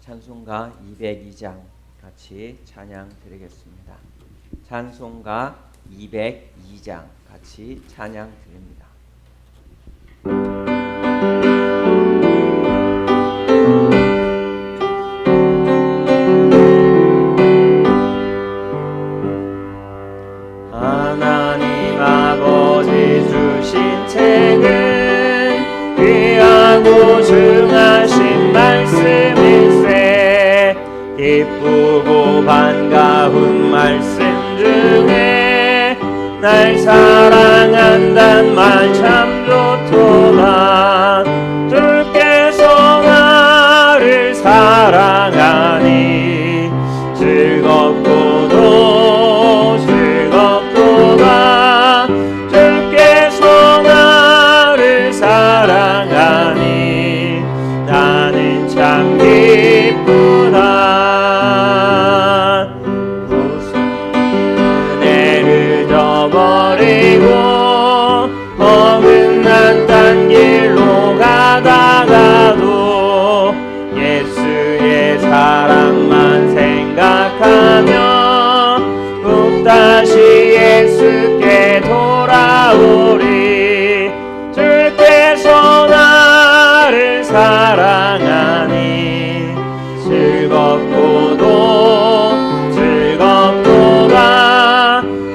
찬송가 202장 같이 찬양 드리겠습니다. 찬송가 202장 같이 찬양 드립니다. 하나님 아버지 주신 책은 귀하고 중하신 말씀일세. 기쁘고 반가운 말씀 중에 날 사랑한단 말 참 좋도다. 주께서 나를 사랑하니 즐겁고도 즐겁도다. 주께서 나를 사랑하니 나는 참 기쁘다. 버리고 어긋난 딴 길로 가다가도 예수의 사랑만 생각하며 또다시 예수께 돌아오리. 주께서 나를 사랑하니 즐겁고도 즐겁도다.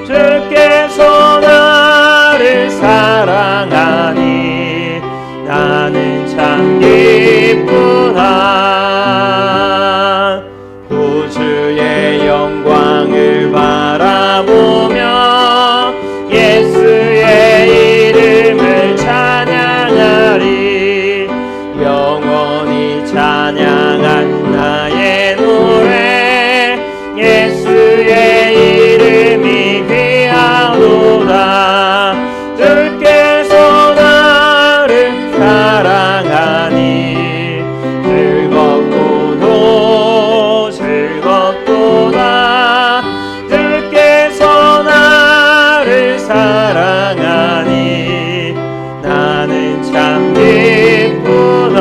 주께서 나를 사랑하니 나는 참 기쁘다. 구주의 영광을 바라보며 예수의 이름을 찬양하리. 영원히 찬양한 나의 노래 예수의 이름이 귀하도다. 주께서 나를 사랑하니 즐겁고도 즐겁도다. 주께서 나를 사랑하니 나는 참 기쁘다.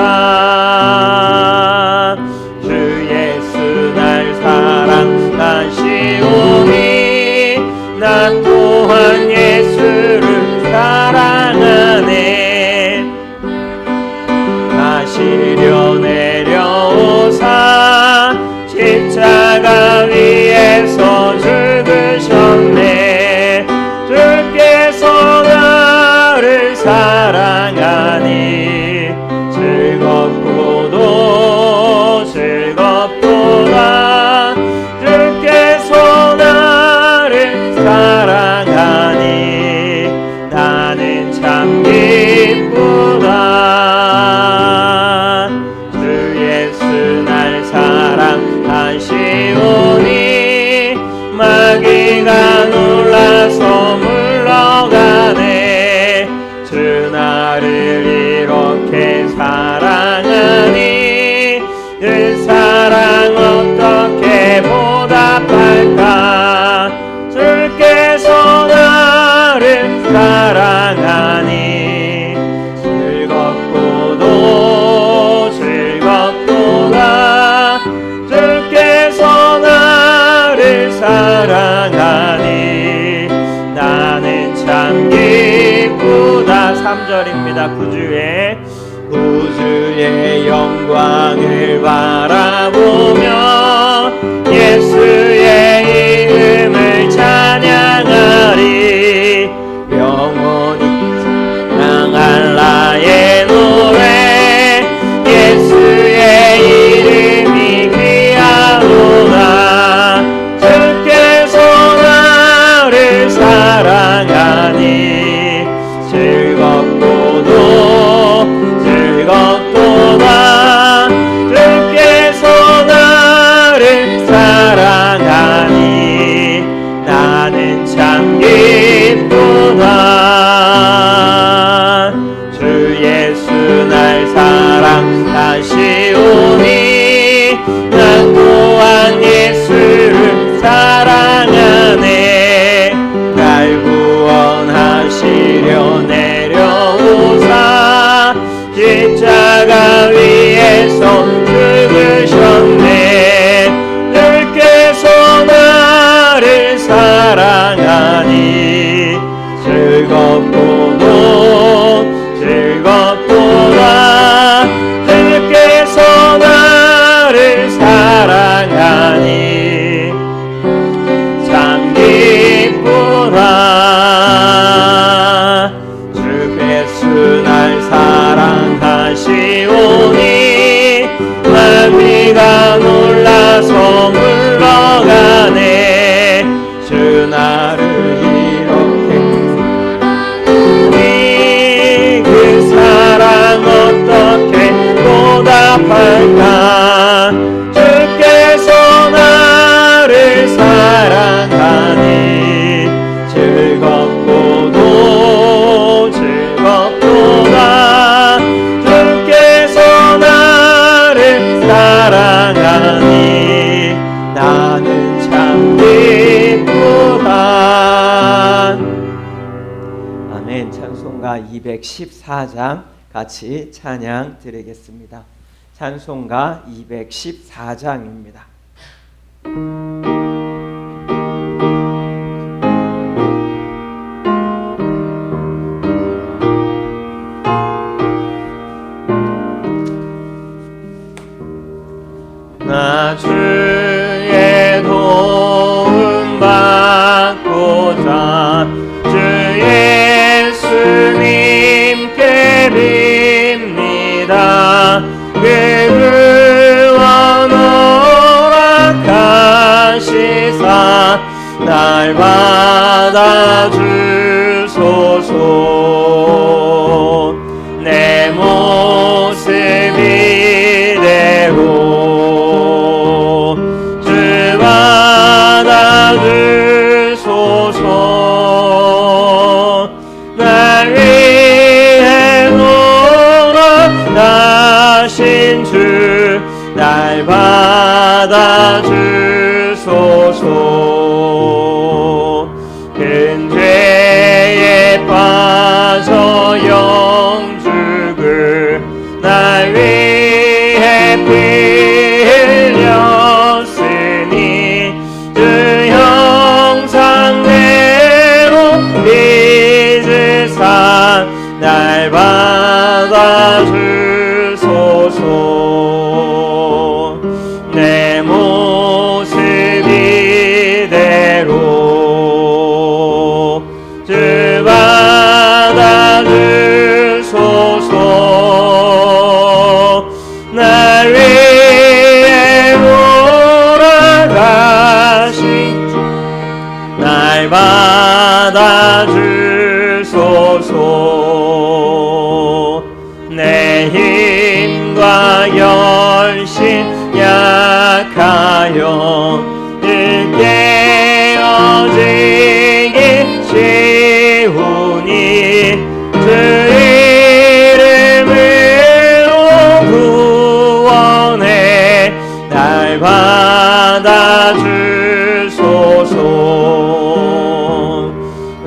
주 예수 날 사랑하시오니 나 또한 예수를 사랑하네. 마시려 내려오사 십자가 위에서 죽으셨네. 주께서 나를 사랑하니 즐겁고도 즐겁도다. 주께서 나를 사랑하니 나는 참 기쁘다. 주 예수 날 사랑하시오니 마귀가 놀라서 물러가네. 주 나를 이렇게 사랑하니 그 사랑 어떻게 보답할까. 주께서 나를 사랑하니 즐겁고도 즐겁도다. 주께서 나를 사랑하니 나는 참 기쁘다. 3절입니다. 구주의 영광을 바라보며 예수의 이름을 찬양하리. 영원히 사랑할 나의 노래 예수의 이름이 귀하도다. 주께서 나를 사랑하니 즐겁고도 즐겁도다. 주께서 나를 사랑하니 즐겁도다 주께서 나를 사랑하니 참 기쁘다 주 예수 날 사랑하시오니 마귀가 놀라서 물러가네 주 나를 이렇게 그 사랑 어떻게 보답할까 주께서 나를 사랑하니 즐겁고도 즐겁도다 주께서 나를 사랑하니 나는 참 기쁘다. 아멘. 찬송가 214장 같이 찬양 드리겠습니다. 찬송가 214장입니다. 나 주의 도움 받고자 주 예수님께 빕니다. 그 구원 허락하시사 날 받아주소서. 내 모습 이대로 주 받아주소서. 날 위해 돌아가신 주 날 받아주소서. 큰 죄에 빠져 영죽을 날 위해 피 흘렸으니 주 형상대로 빚으사 날 받아주소서. 내 모습 이대로 주 받아주소서. 날 위해 돌아가신 주 날 받아주소서. 내 힘과 열심 약하여 깨어지기 쉬우니 주 이름으로 구원해 날 받아주소서.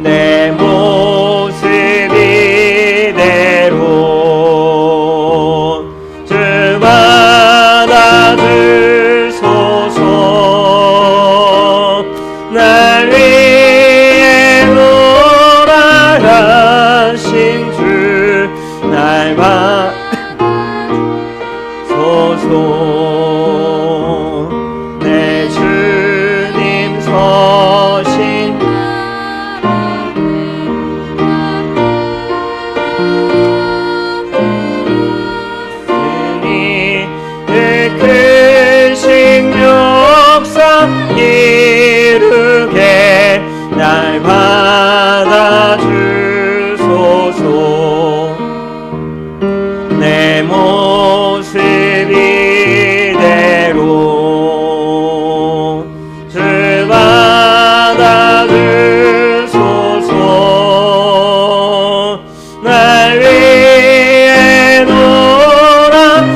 내 모습 이대로 주 받아주소서. 날 위해 돌아가신 주 날 받소서. 내 주님 서신 그 크신 역사 이루게 날 받아주소서. 내 모습 이대로 주 받아주소서. 날 위해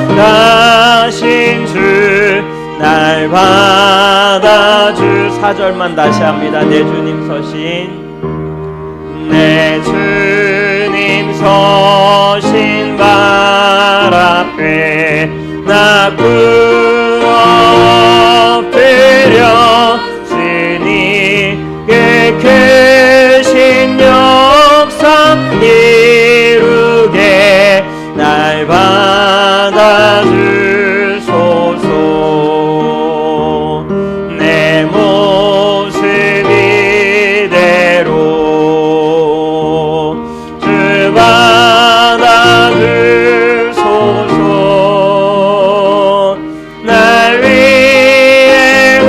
돌아가신 주 날 받아주. 4절만 다시 합니다. 내 주님 서신 내 주님 서신 발 앞에 나 엎드렸으니 그 크신 역사 받아주소서. 내 모습 이대로 주 받아주소서. 날 위해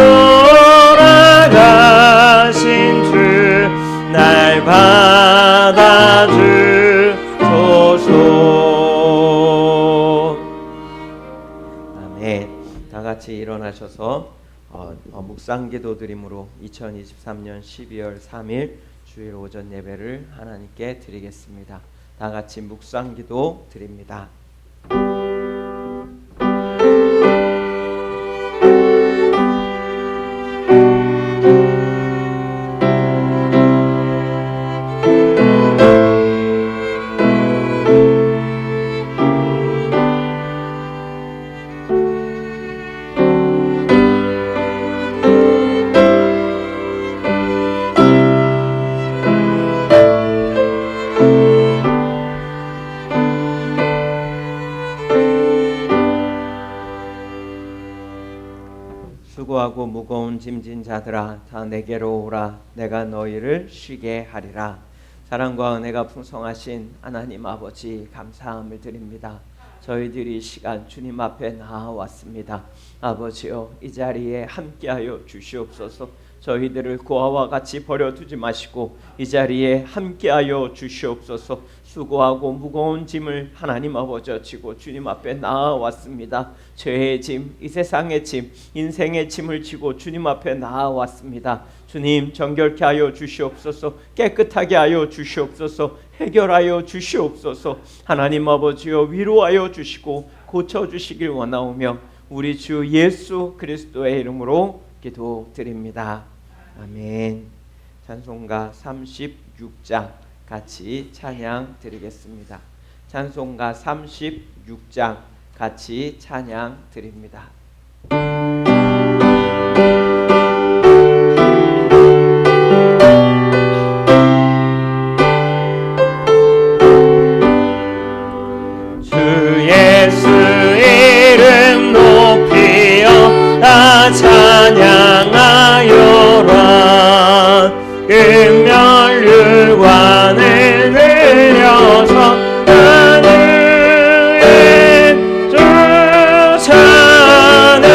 돌아가신 주 날 받아주소서. 아멘. 다 같이 일어나셔서 묵상기도 드림으로 2023년 12월 3일 주일 오전 예배를 하나님께 드리겠습니다. 다 같이 묵상기도 드립니다. 수고하고 무거운 짐진 자들아 다 내게로 오라. 내가 너희를 쉬게 하리라. 사랑과 은혜가 풍성하신 하나님 아버지 감사함을 드립니다. 저희들이 이 시간 주님 앞에 나아왔습니다. 아버지여, 이 자리에 함께하여 주시옵소서. 저희들을 고아와 같이 버려두지 마시고 이 자리에 함께하여 주시옵소서. 수고하고 무거운 짐을 하나님 아버지 지고 주님 앞에 나아왔습니다. 죄의 짐, 이 세상의 짐, 인생의 짐을 지고 주님 앞에 나아왔습니다. 주님, 정결케 하여 주시옵소서. 깨끗하게 하여 주시옵소서. 해결하여 주시옵소서. 하나님 아버지여, 위로하여 주시고 고쳐주시길 원하오며 우리 주 예수 그리스도의 이름으로 기도드립니다. 아멘. 찬송가 36장 같이 찬양 드리겠습니다. 찬송가 36장 같이 찬양 드립니다. 주 예수 이름 높이어 다 찬양하여라. 금멸류관을 들여서 하늘에 주 찬양.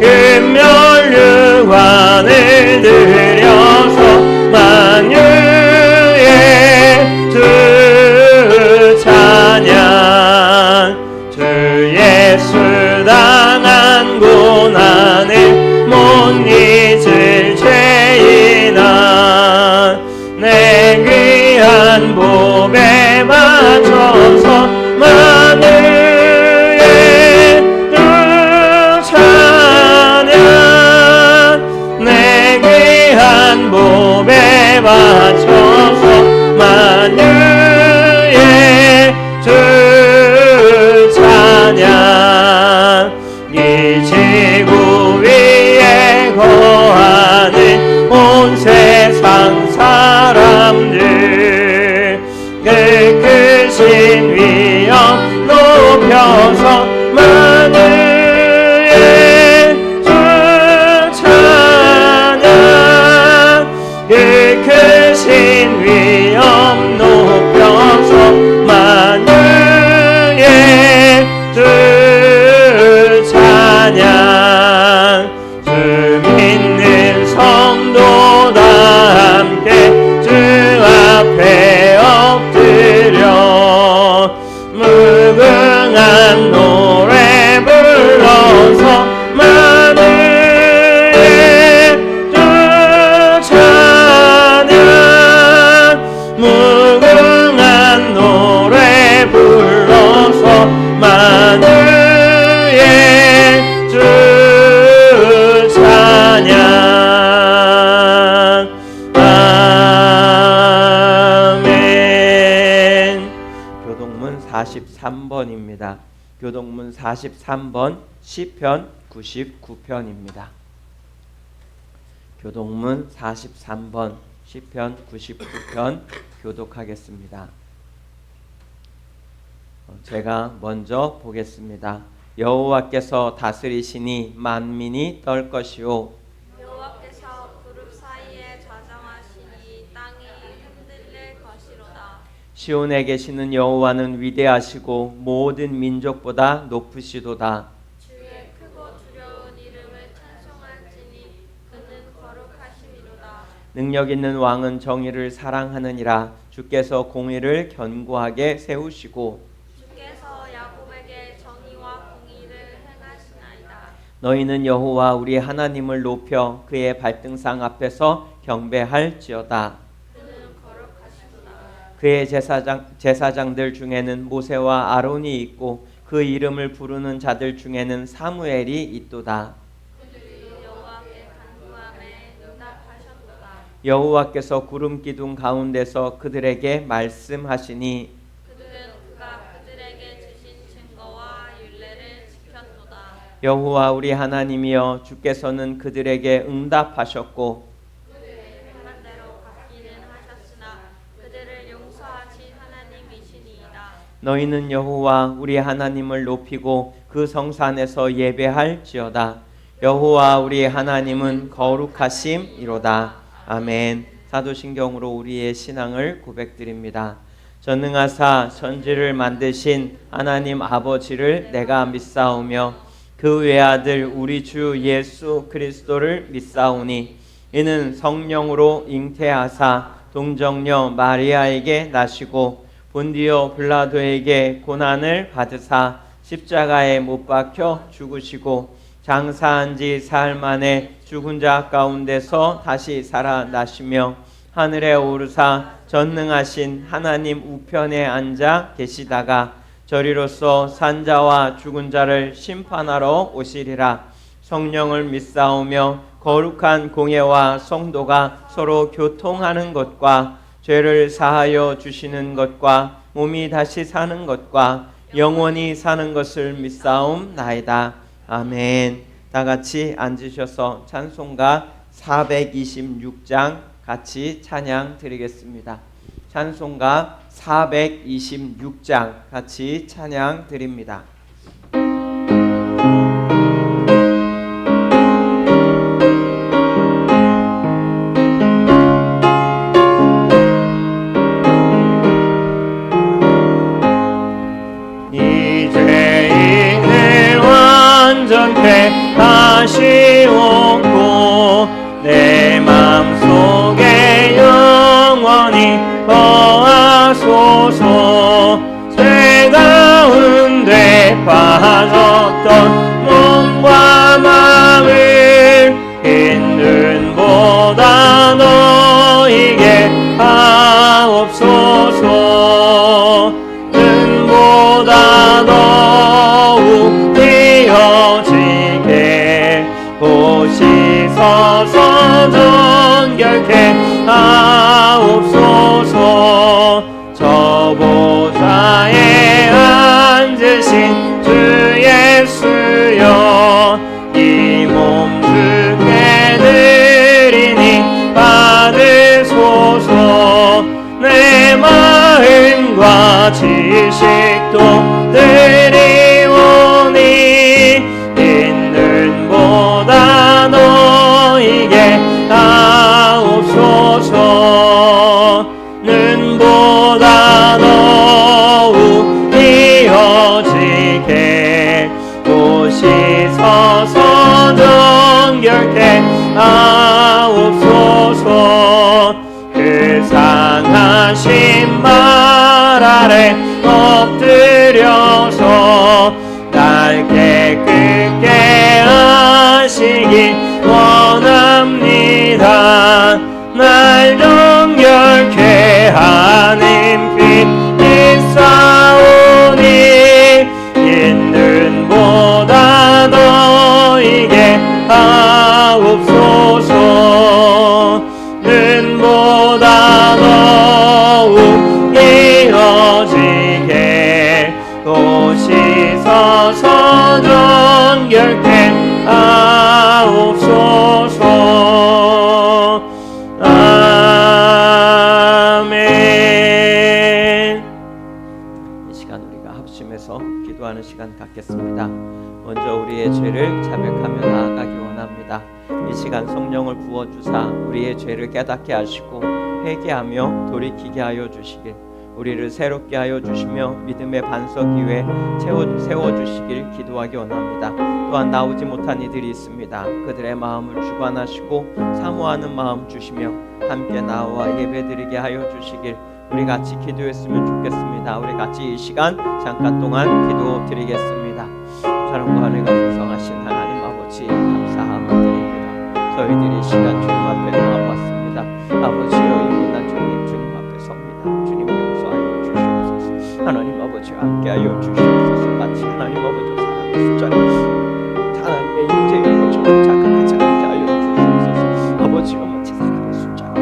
금멸류관을 들여서 만유의 주 찬양. 주 예수 당한 고난을 못 잊을 죄인아, 내 귀한 복에 맞춰서 만유의 주 찬양. 내 귀한 복에 맞춰서 만유의 주 찬양. 이 지구 위에 거하는 온 세상 사람들, 그 크신 위엄 높여서 만유의 주 찬양. 그 크신 위엄 높여서 만유의 주 찬양. 주 믿는 성도 다 함께 주 앞에 엎드려 무궁한 노래 불러서 만유의 주 찬양. 무궁한 노래 불러서 만유의 주 찬양. 아멘. 교동문 43번입니다. 교동문 43번 시편 99편입니다. 교동문 43번 시편 99편 교독하겠습니다. 제가 먼저 보겠습니다. 여호와께서 다스리시니 만민이 떨 것이요 여호와께서 그룹 사이에 좌정하시니 땅이 흔들릴 것이로다. 시온에 계시는 여호와는 위대하시고 모든 민족보다 높으시도다. 주의 크고 두려운 이름을 찬송할지니 그는 거룩하심이로다. 능력 있는 왕은 정의를 사랑하느니라. 주께서 공의를 견고하게 세우시고 주께서 야곱에게 정의와 공의를 행하시나이다. 너희는 여호와 우리 하나님을 높여 그의 발등상 앞에서 경배할지어다. 그는 거룩하시도다. 그의 제사장들 중에는 모세와 아론이 있고 그 이름을 부르는 자들 중에는 사무엘이 있도다. 그들이 여호와께 간구함에 응답하셨도다. 여호와께서 구름 기둥 가운데서 그들에게 말씀하시니 그들은 그가 그들에게 주신 증거와 율례를 지켰도다. 여호와 우리 하나님이여 주께서는 그들에게 응답하셨고 그들의 행한 대로 갚기는 하셨으나 그들을 용서하신 하나님이시니이다. 너희는 여호와 우리 하나님을 높이고 그 성산에서 예배할지어다. 여호와 우리 하나님은 거룩하심이로다. 아멘. 사도신경으로 우리의 신앙을 고백드립니다. 전능하사 천지를 만드신 하나님 아버지를 내가 믿사오며 그 외아들 우리 주 예수 그리스도를 믿사오니 이는 성령으로 잉태하사 동정녀 마리아에게 나시고 본디오 빌라도에게 고난을 받으사 십자가에 못 박혀 죽으시고 장사한 지 사흘 만에 죽은 자 가운데서 다시 살아나시며 하늘에 오르사 전능하신 하나님 우편에 앉아 계시다가 저리로서 산자와 죽은 자를 심판하러 오시리라. 성령을 믿사오며 거룩한 공예와 성도가 서로 교통하는 것과 죄를 사하여 주시는 것과 몸이 다시 사는 것과 영원히 사는 것을 믿사옵나이다. 아멘. 다 같이 앉으셔서 찬송가 426장 같이 찬양 드리겠습니다. 찬송가 426장 같이 찬양 드립니다. 다시 오고 내 맘속에 영원히 거하소서. 죄 가운데 빠졌던 몸과 마음을 흰 눈보다 너에게 하옵소서. 눈보다 더욱 이어지게 옷이 서서 정결케 하옵소서. 저 보좌에 앉으신 주 예수여 이 몸 주께 드리니 받으소서. 내 마음과 지식도 드리오니 있는 보다 너에게 하옵소서. 눈보다 더욱 이어지게 옷이 서서 정결케 하옵소서. 그 상하신 말 아래 엎드려서 날 깨끗게 하시기 원합니다. 날 정결케 하는 피 있사오니 있는 보다 너에게 하옵소서. 눈보다 더욱 이어지게 옷이 서서 기도하는 시간 갖겠습니다. 먼저 우리의 죄를 자백하며 나아가기 원합니다. 이 시간 성령을 부어주사 우리의 죄를 깨닫게 하시고 회개하며 돌이키게 하여 주시길, 우리를 새롭게 하여 주시며 믿음의 반석 위에 세워주시길 기도하기 원합니다. 또한 나오지 못한 이들이 있습니다. 그들의 마음을 주관하시고 사모하는 마음 주시며 함께 나와 예배드리게 하여 주시길, 우리 같이 기도했으면 좋겠습니다. 우리 같이 이 시간 잠깐 동안 기도 드리겠습니다. 사랑과 은혜가 풍성하신 하나님 아버지 감사함을 드립니다. 저희들이 이 시간 주님 앞에 나와왔습니다. 아버지여, 이 못난 종이 주님 앞에 섭니다. 주님 용서하여 주시옵소서. 하나님 아버지와 함께하여 주시옵소서. 마치 하나님 아버지 사랑의 숫자를 하나님의 임재의 것처럼 자각하지 않게 하여 주시옵소서. 아버지여, 마치 사랑의 숫자를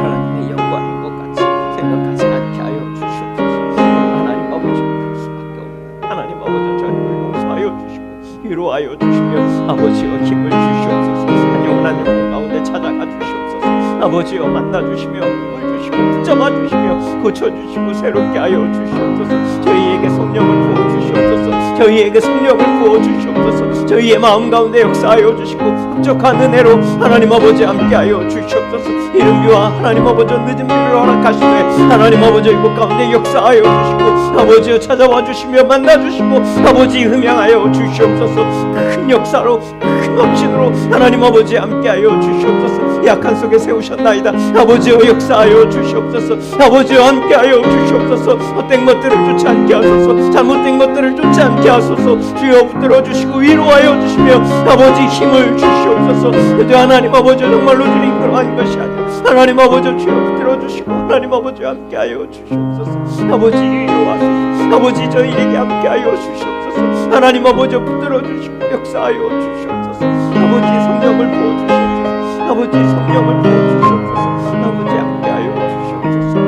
하나님의 영광인 것 같이 생각하지 않게 하여 주시옵소서. 하나님 아버지 그럴 수밖에 없는 하나님 아버지, 저희를 용서하여 주시고 위로하여 주시며 아버지여 힘을 주시옵소서. 한 영혼한 영혼 가운데 찾아가 주시옵소서. 아버지여 만나 주시며 힘을 주시고 붙잡아 주시며 고쳐 주시고 새롭게 하여 주시옵소서. 저희에게 성령을 부어 주시옵소서. 저희에게 성령을 부어 주시옵소서. 저희의 마음 가운데 역사하여 주시고 흡족한 은혜로 하나님 아버지 함께하여 주시옵소서. 이른비와 하나님 아버지 늦은 비를 허락하시되 하나님 아버지 이곳 가운데 역사하여 주시고 아버지여 찾아와 주시며 만나 주시고 아버지 흠양하여 주시옵소서. 큰 역사로 큰 확신으로 하나님 아버지 함께하여 주시옵소서. 약한 속에 세우셨나이다. 아버지여 역사하여 주시옵소서. 아버지여 함께하여 주시옵소서. 헛된 것들을 쫓지 않게 하소서. 잘못된 것들을 쫓지 않게 하소서. 주여 붙들어 주시고 위로하여 주시며 아버지 힘을 주시옵소서. 그저 하나님 아버지 정말로 주님 그러한 것이 아니라 하나님 아버지 주여 붙들어 주시고 하나님 아버지 함께하여 주시옵소서. 아버지 위로하소서. 아버지 저희에게 함께하여 주시옵소서. 하나님 아버지 붙들어 주시고 역사하여 주시옵소서. 아버지 성령을 부어 주시옵소서. 아버지 성령을 부어 주시옵소서. 아버지 함께하여 주시옵소서.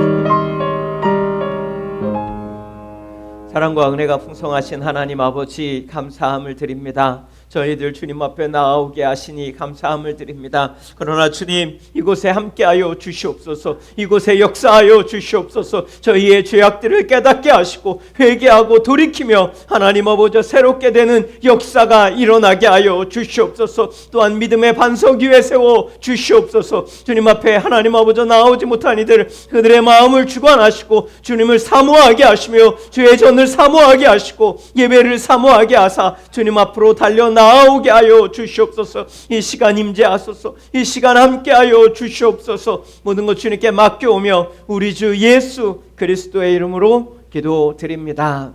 사랑과 은혜가 풍성하신 하나님 아버지 감사함을 드립니다. 저희들 주님 앞에 나오게 하시니 감사함을 드립니다. 그러나 주님 이곳에 함께하여 주시옵소서. 이곳에 역사하여 주시옵소서. 저희의 죄악들을 깨닫게 하시고 회개하고 돌이키며 하나님 아버지 새롭게 되는 역사가 일어나게 하여 주시옵소서. 또한 믿음의 반석 위에 세워 주시옵소서. 주님 앞에 하나님 아버지 나오지 못한 이들 그들의 마음을 주관하시고 주님을 사모하게 하시며 주의 전을 사모하게 하시고 예배를 사모하게 하사 주님 앞으로 달려 나오게 하여 주시옵소서. 이 시간 임재하소서. 이 시간 함께하여 주시옵소서. 모든 것 주님께 맡겨오며 우리 주 예수 그리스도의 이름으로 기도드립니다.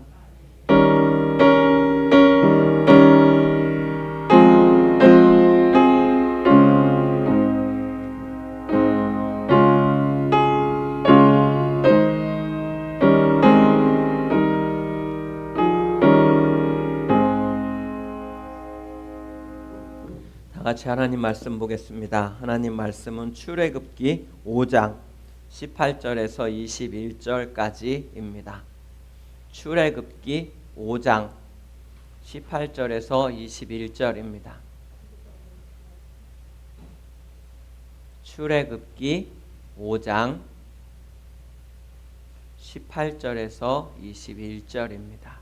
같이 하나님 말씀 보겠습니다. 하나님 말씀은 출애굽기 5장 18절에서 21절까지입니다. 출애굽기 5장 18절에서 21절입니다. 출애굽기 5장 18절에서 21절입니다.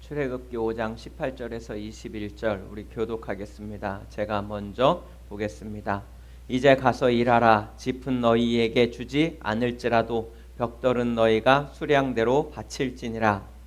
출애굽기 5장 18절에서 21절 우리 교독하겠습니다. 제가 먼저 보겠습니다. 이제 가서 일하라. 짚은 너희에게 주지 않을지라도 벽돌은 너희가 수량대로 바칠지니라.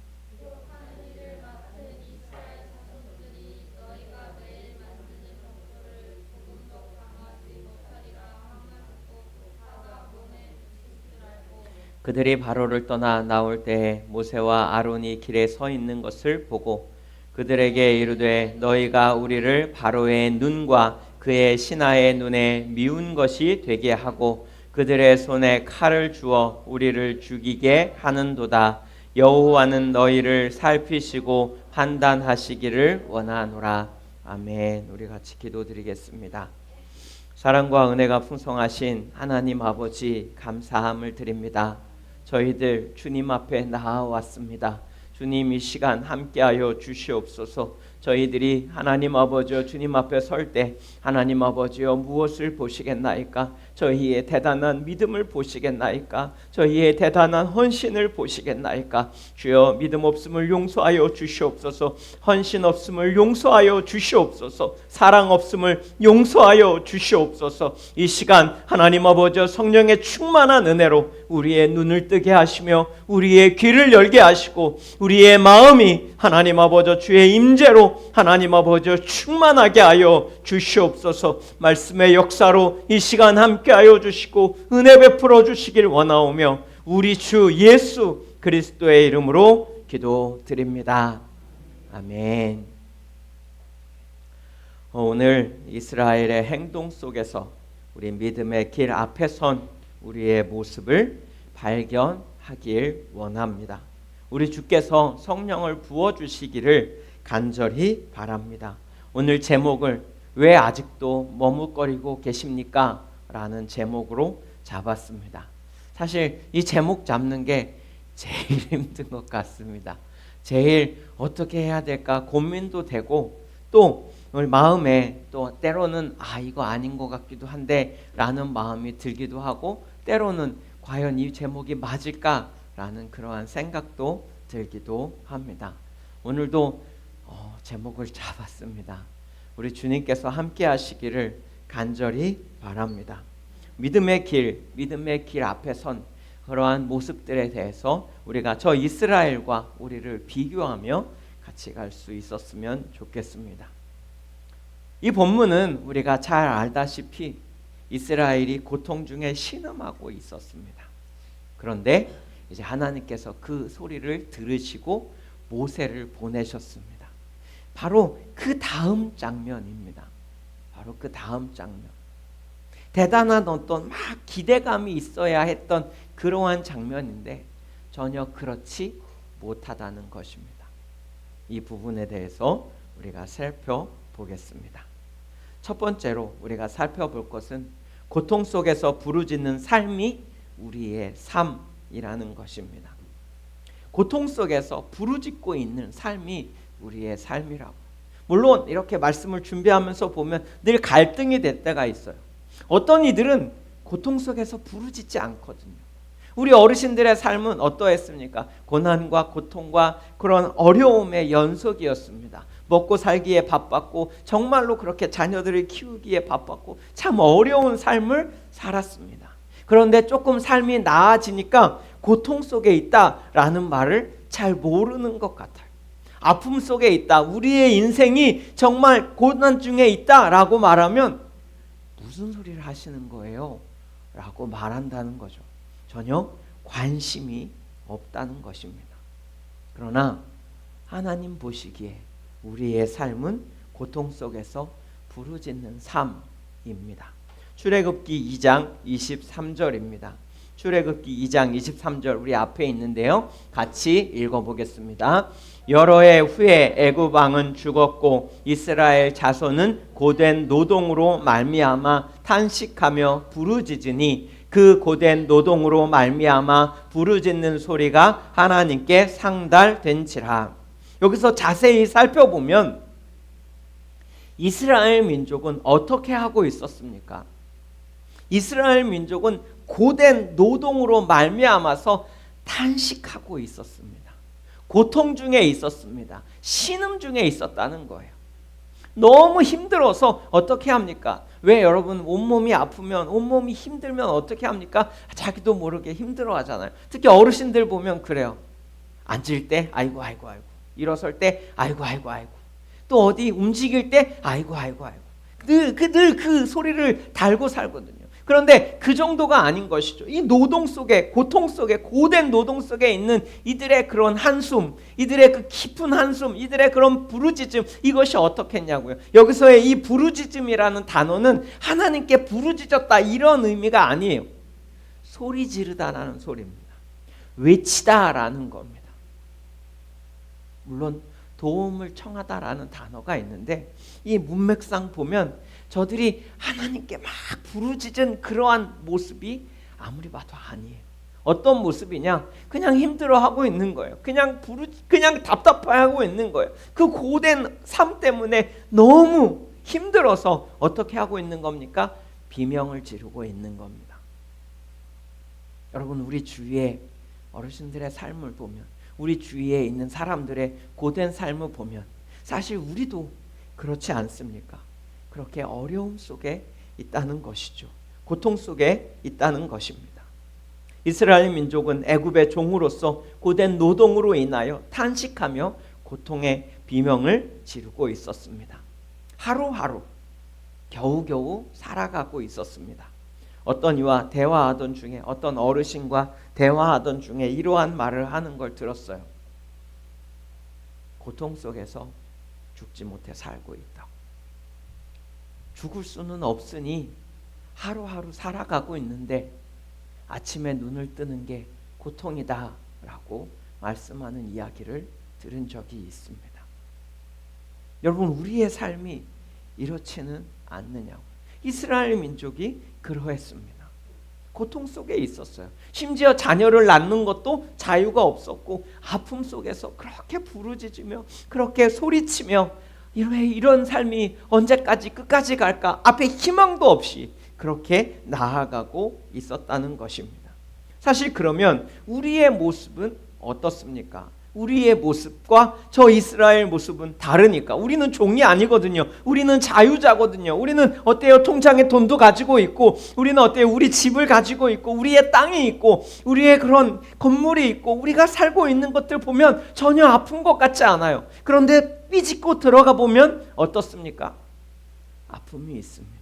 그들이 바로를 떠나 나올 때에 모세와 아론이 길에 서 있는 것을 보고 그들에게 이르되 너희가 우리를 바로의 눈과 그의 신하의 눈에 미운 것이 되게 하고 그들의 손에 칼을 주어 우리를 죽이게 하는도다. 여호와는 너희를 살피시고 판단하시기를 원하노라. 아멘. 우리 같이 기도드리겠습니다. 사랑과 은혜가 풍성하신 하나님 아버지 감사함을 드립니다. 저희들 주님 앞에 나아왔습니다. 주님 이 시간 함께하여 주시옵소서. 저희들이 하나님 아버지여 주님 앞에 설 때 하나님 아버지여 무엇을 보시겠나이까? 저희의 대단한 믿음을 보시겠나이까? 저희의 대단한 헌신을 보시겠나이까? 주여 믿음 없음을 용서하여 주시옵소서. 헌신 없음을 용서하여 주시옵소서. 사랑 없음을 용서하여 주시옵소서. 이 시간 하나님 아버지여 성령의 충만한 은혜로 우리의 눈을 뜨게 하시며 우리의 귀를 열게 하시고 우리의 마음이 하나님 아버지여 주의 임재로 하나님 아버지여 충만하게 하여 주시옵소서. 말씀의 역사로 이 시간 함께하여 주시고 은혜 베풀어 주시길 원하오며 우리 주 예수 그리스도의 이름으로 기도드립니다. 아멘. 오늘 이스라엘의 행동 속에서 우리 믿음의 길 앞에 선 우리의 모습을 발견하길 원합니다. 우리 주께서 성령을 부어주시기를 간절히 바랍니다. 오늘 제목을 왜 아직도 머뭇거리고 계십니까? 라는 제목으로 잡았습니다. 사실 이 제목 잡는 게 제일 힘든 것 같습니다. 제일 어떻게 해야 될까 고민도 되고 또 우리 마음에 또 때로는 이거 아닌 것 같기도 한데 라는 마음이 들기도 하고 때로는 과연 이 제목이 맞을까? 라는 그러한 생각도 들기도 합니다. 오늘도 제목을 잡았습니다. 우리 주님께서 함께 하시기를 간절히 바랍니다. 믿음의 길 앞에 선 그러한 모습들에 대해서 우리가 저 이스라엘과 우리를 비교하며 같이 갈 수 있었으면 좋겠습니다. 이 본문은 우리가 잘 알다시피 이스라엘이 고통 중에 신음하고 있었습니다. 그런데 이제 하나님께서 그 소리를 들으시고 모세를 보내셨습니다. 바로 그 다음 장면입니다. 바로 그 다음 장면. 대단한 어떤 막 기대감이 있어야 했던 그러한 장면인데 전혀 그렇지 못하다는 것입니다. 이 부분에 대해서 우리가 살펴보겠습니다. 첫 번째로 우리가 살펴볼 것은 고통 속에서 부르짖는 삶이 우리의 삶이라는 것입니다. 고통 속에서 부르짖고 있는 삶이 우리의 삶이라고. 물론 이렇게 말씀을 준비하면서 보면 늘 갈등이 될 때가 있어요. 어떤 이들은 고통 속에서 부르짖지 않거든요. 우리 어르신들의 삶은 어떠했습니까? 고난과 고통과 그런 어려움의 연속이었습니다. 먹고 살기에 바빴고 정말로 그렇게 자녀들을 키우기에 바빴고 참 어려운 삶을 살았습니다. 그런데 조금 삶이 나아지니까 고통 속에 있다라는 말을 잘 모르는 것 같아요. 아픔 속에 있다. 우리의 인생이 정말 고난 중에 있다라고 말하면 무슨 소리를 하시는 거예요? 라고 말한다는 거죠. 전혀 관심이 없다는 것입니다. 그러나 하나님 보시기에 우리의 삶은 고통 속에서 부르짖는 삶입니다. 출애굽기 2장 23절입니다. 출애굽기 2장 23절 우리 앞에 있는데요. 같이 읽어보겠습니다. 여러 해 후에 애굽 왕은 죽었고 이스라엘 자손은 고된 노동으로 말미암아 탄식하며 부르짖으니 그 고된 노동으로 말미암아 부르짖는 소리가 하나님께 상달된지라. 여기서 자세히 살펴보면 이스라엘 민족은 어떻게 하고 있었습니까? 이스라엘 민족은 고된 노동으로 말미암아서 탄식하고 있었습니다. 고통 중에 있었습니다. 신음 중에 있었다는 거예요. 너무 힘들어서 어떻게 합니까? 왜 여러분 온몸이 아프면 온몸이 힘들면 어떻게 합니까? 자기도 모르게 힘들어 하잖아요. 특히 어르신들 보면 그래요. 앉을 때 아이고 일어설 때 아이고 또 어디 움직일 때 아이고 늘 그 소리를 달고 살거든요. 그런데 그 정도가 아닌 것이죠. 이 노동 속에 고통 속에 고된 노동 속에 있는 이들의 그런 한숨, 이들의 그 깊은 한숨, 이들의 그런 부르짖음, 이것이 어떻겠냐고요. 여기서의 이 부르짖음이라는 단어는 하나님께 부르짖었다 이런 의미가 아니에요. 소리 지르다라는 소리입니다. 외치다라는 겁니다. 물론 도움을 청하다라는 단어가 있는데 이 문맥상 보면 저들이 하나님께 막 부르짖은 그러한 모습이 아무리 봐도 아니에요. 어떤 모습이냐? 그냥 힘들어하고 있는 거예요. 그냥 답답해하고 있는 거예요. 그 고된 삶 때문에 너무 힘들어서 어떻게 하고 있는 겁니까? 비명을 지르고 있는 겁니다. 여러분, 우리 주위에 어르신들의 삶을 보면, 우리 주위에 있는 사람들의 고된 삶을 보면 사실 우리도 그렇지 않습니까? 그렇게 어려움 속에 있다는 것이죠. 고통 속에 있다는 것입니다. 이스라엘 민족은 애굽의 종으로서 고된 노동으로 인하여 탄식하며 고통의 비명을 지르고 있었습니다. 하루하루 겨우겨우 살아가고 있었습니다. 어떤 이와 대화하던 중에, 어떤 어르신과 대화하던 중에 이러한 말을 하는 걸 들었어요. 고통 속에서 죽지 못해 살고 있다고. 죽을 수는 없으니 하루하루 살아가고 있는데 아침에 눈을 뜨는 게 고통이다 라고 말씀하는 이야기를 들은 적이 있습니다. 여러분, 우리의 삶이 이렇지는 않느냐고. 이스라엘 민족이 그러했습니다. 고통 속에 있었어요. 심지어 자녀를 낳는 것도 자유가 없었고 아픔 속에서 그렇게 부르짖으며 그렇게 소리치며 이런 삶이 언제까지 끝까지 갈까? 앞에 희망도 없이 그렇게 나아가고 있었다는 것입니다. 사실 그러면 우리의 모습은 어떻습니까? 우리의 모습과 저 이스라엘 모습은 다르니까. 우리는 종이 아니거든요. 우리는 자유자거든요. 우리는 어때요? 통장에 돈도 가지고 있고, 우리는 어때요? 우리 집을 가지고 있고, 우리의 땅이 있고, 우리의 그런 건물이 있고, 우리가 살고 있는 것들 보면 전혀 아픈 것 같지 않아요. 그런데 삐짓고 들어가 보면 어떻습니까? 아픔이 있습니다.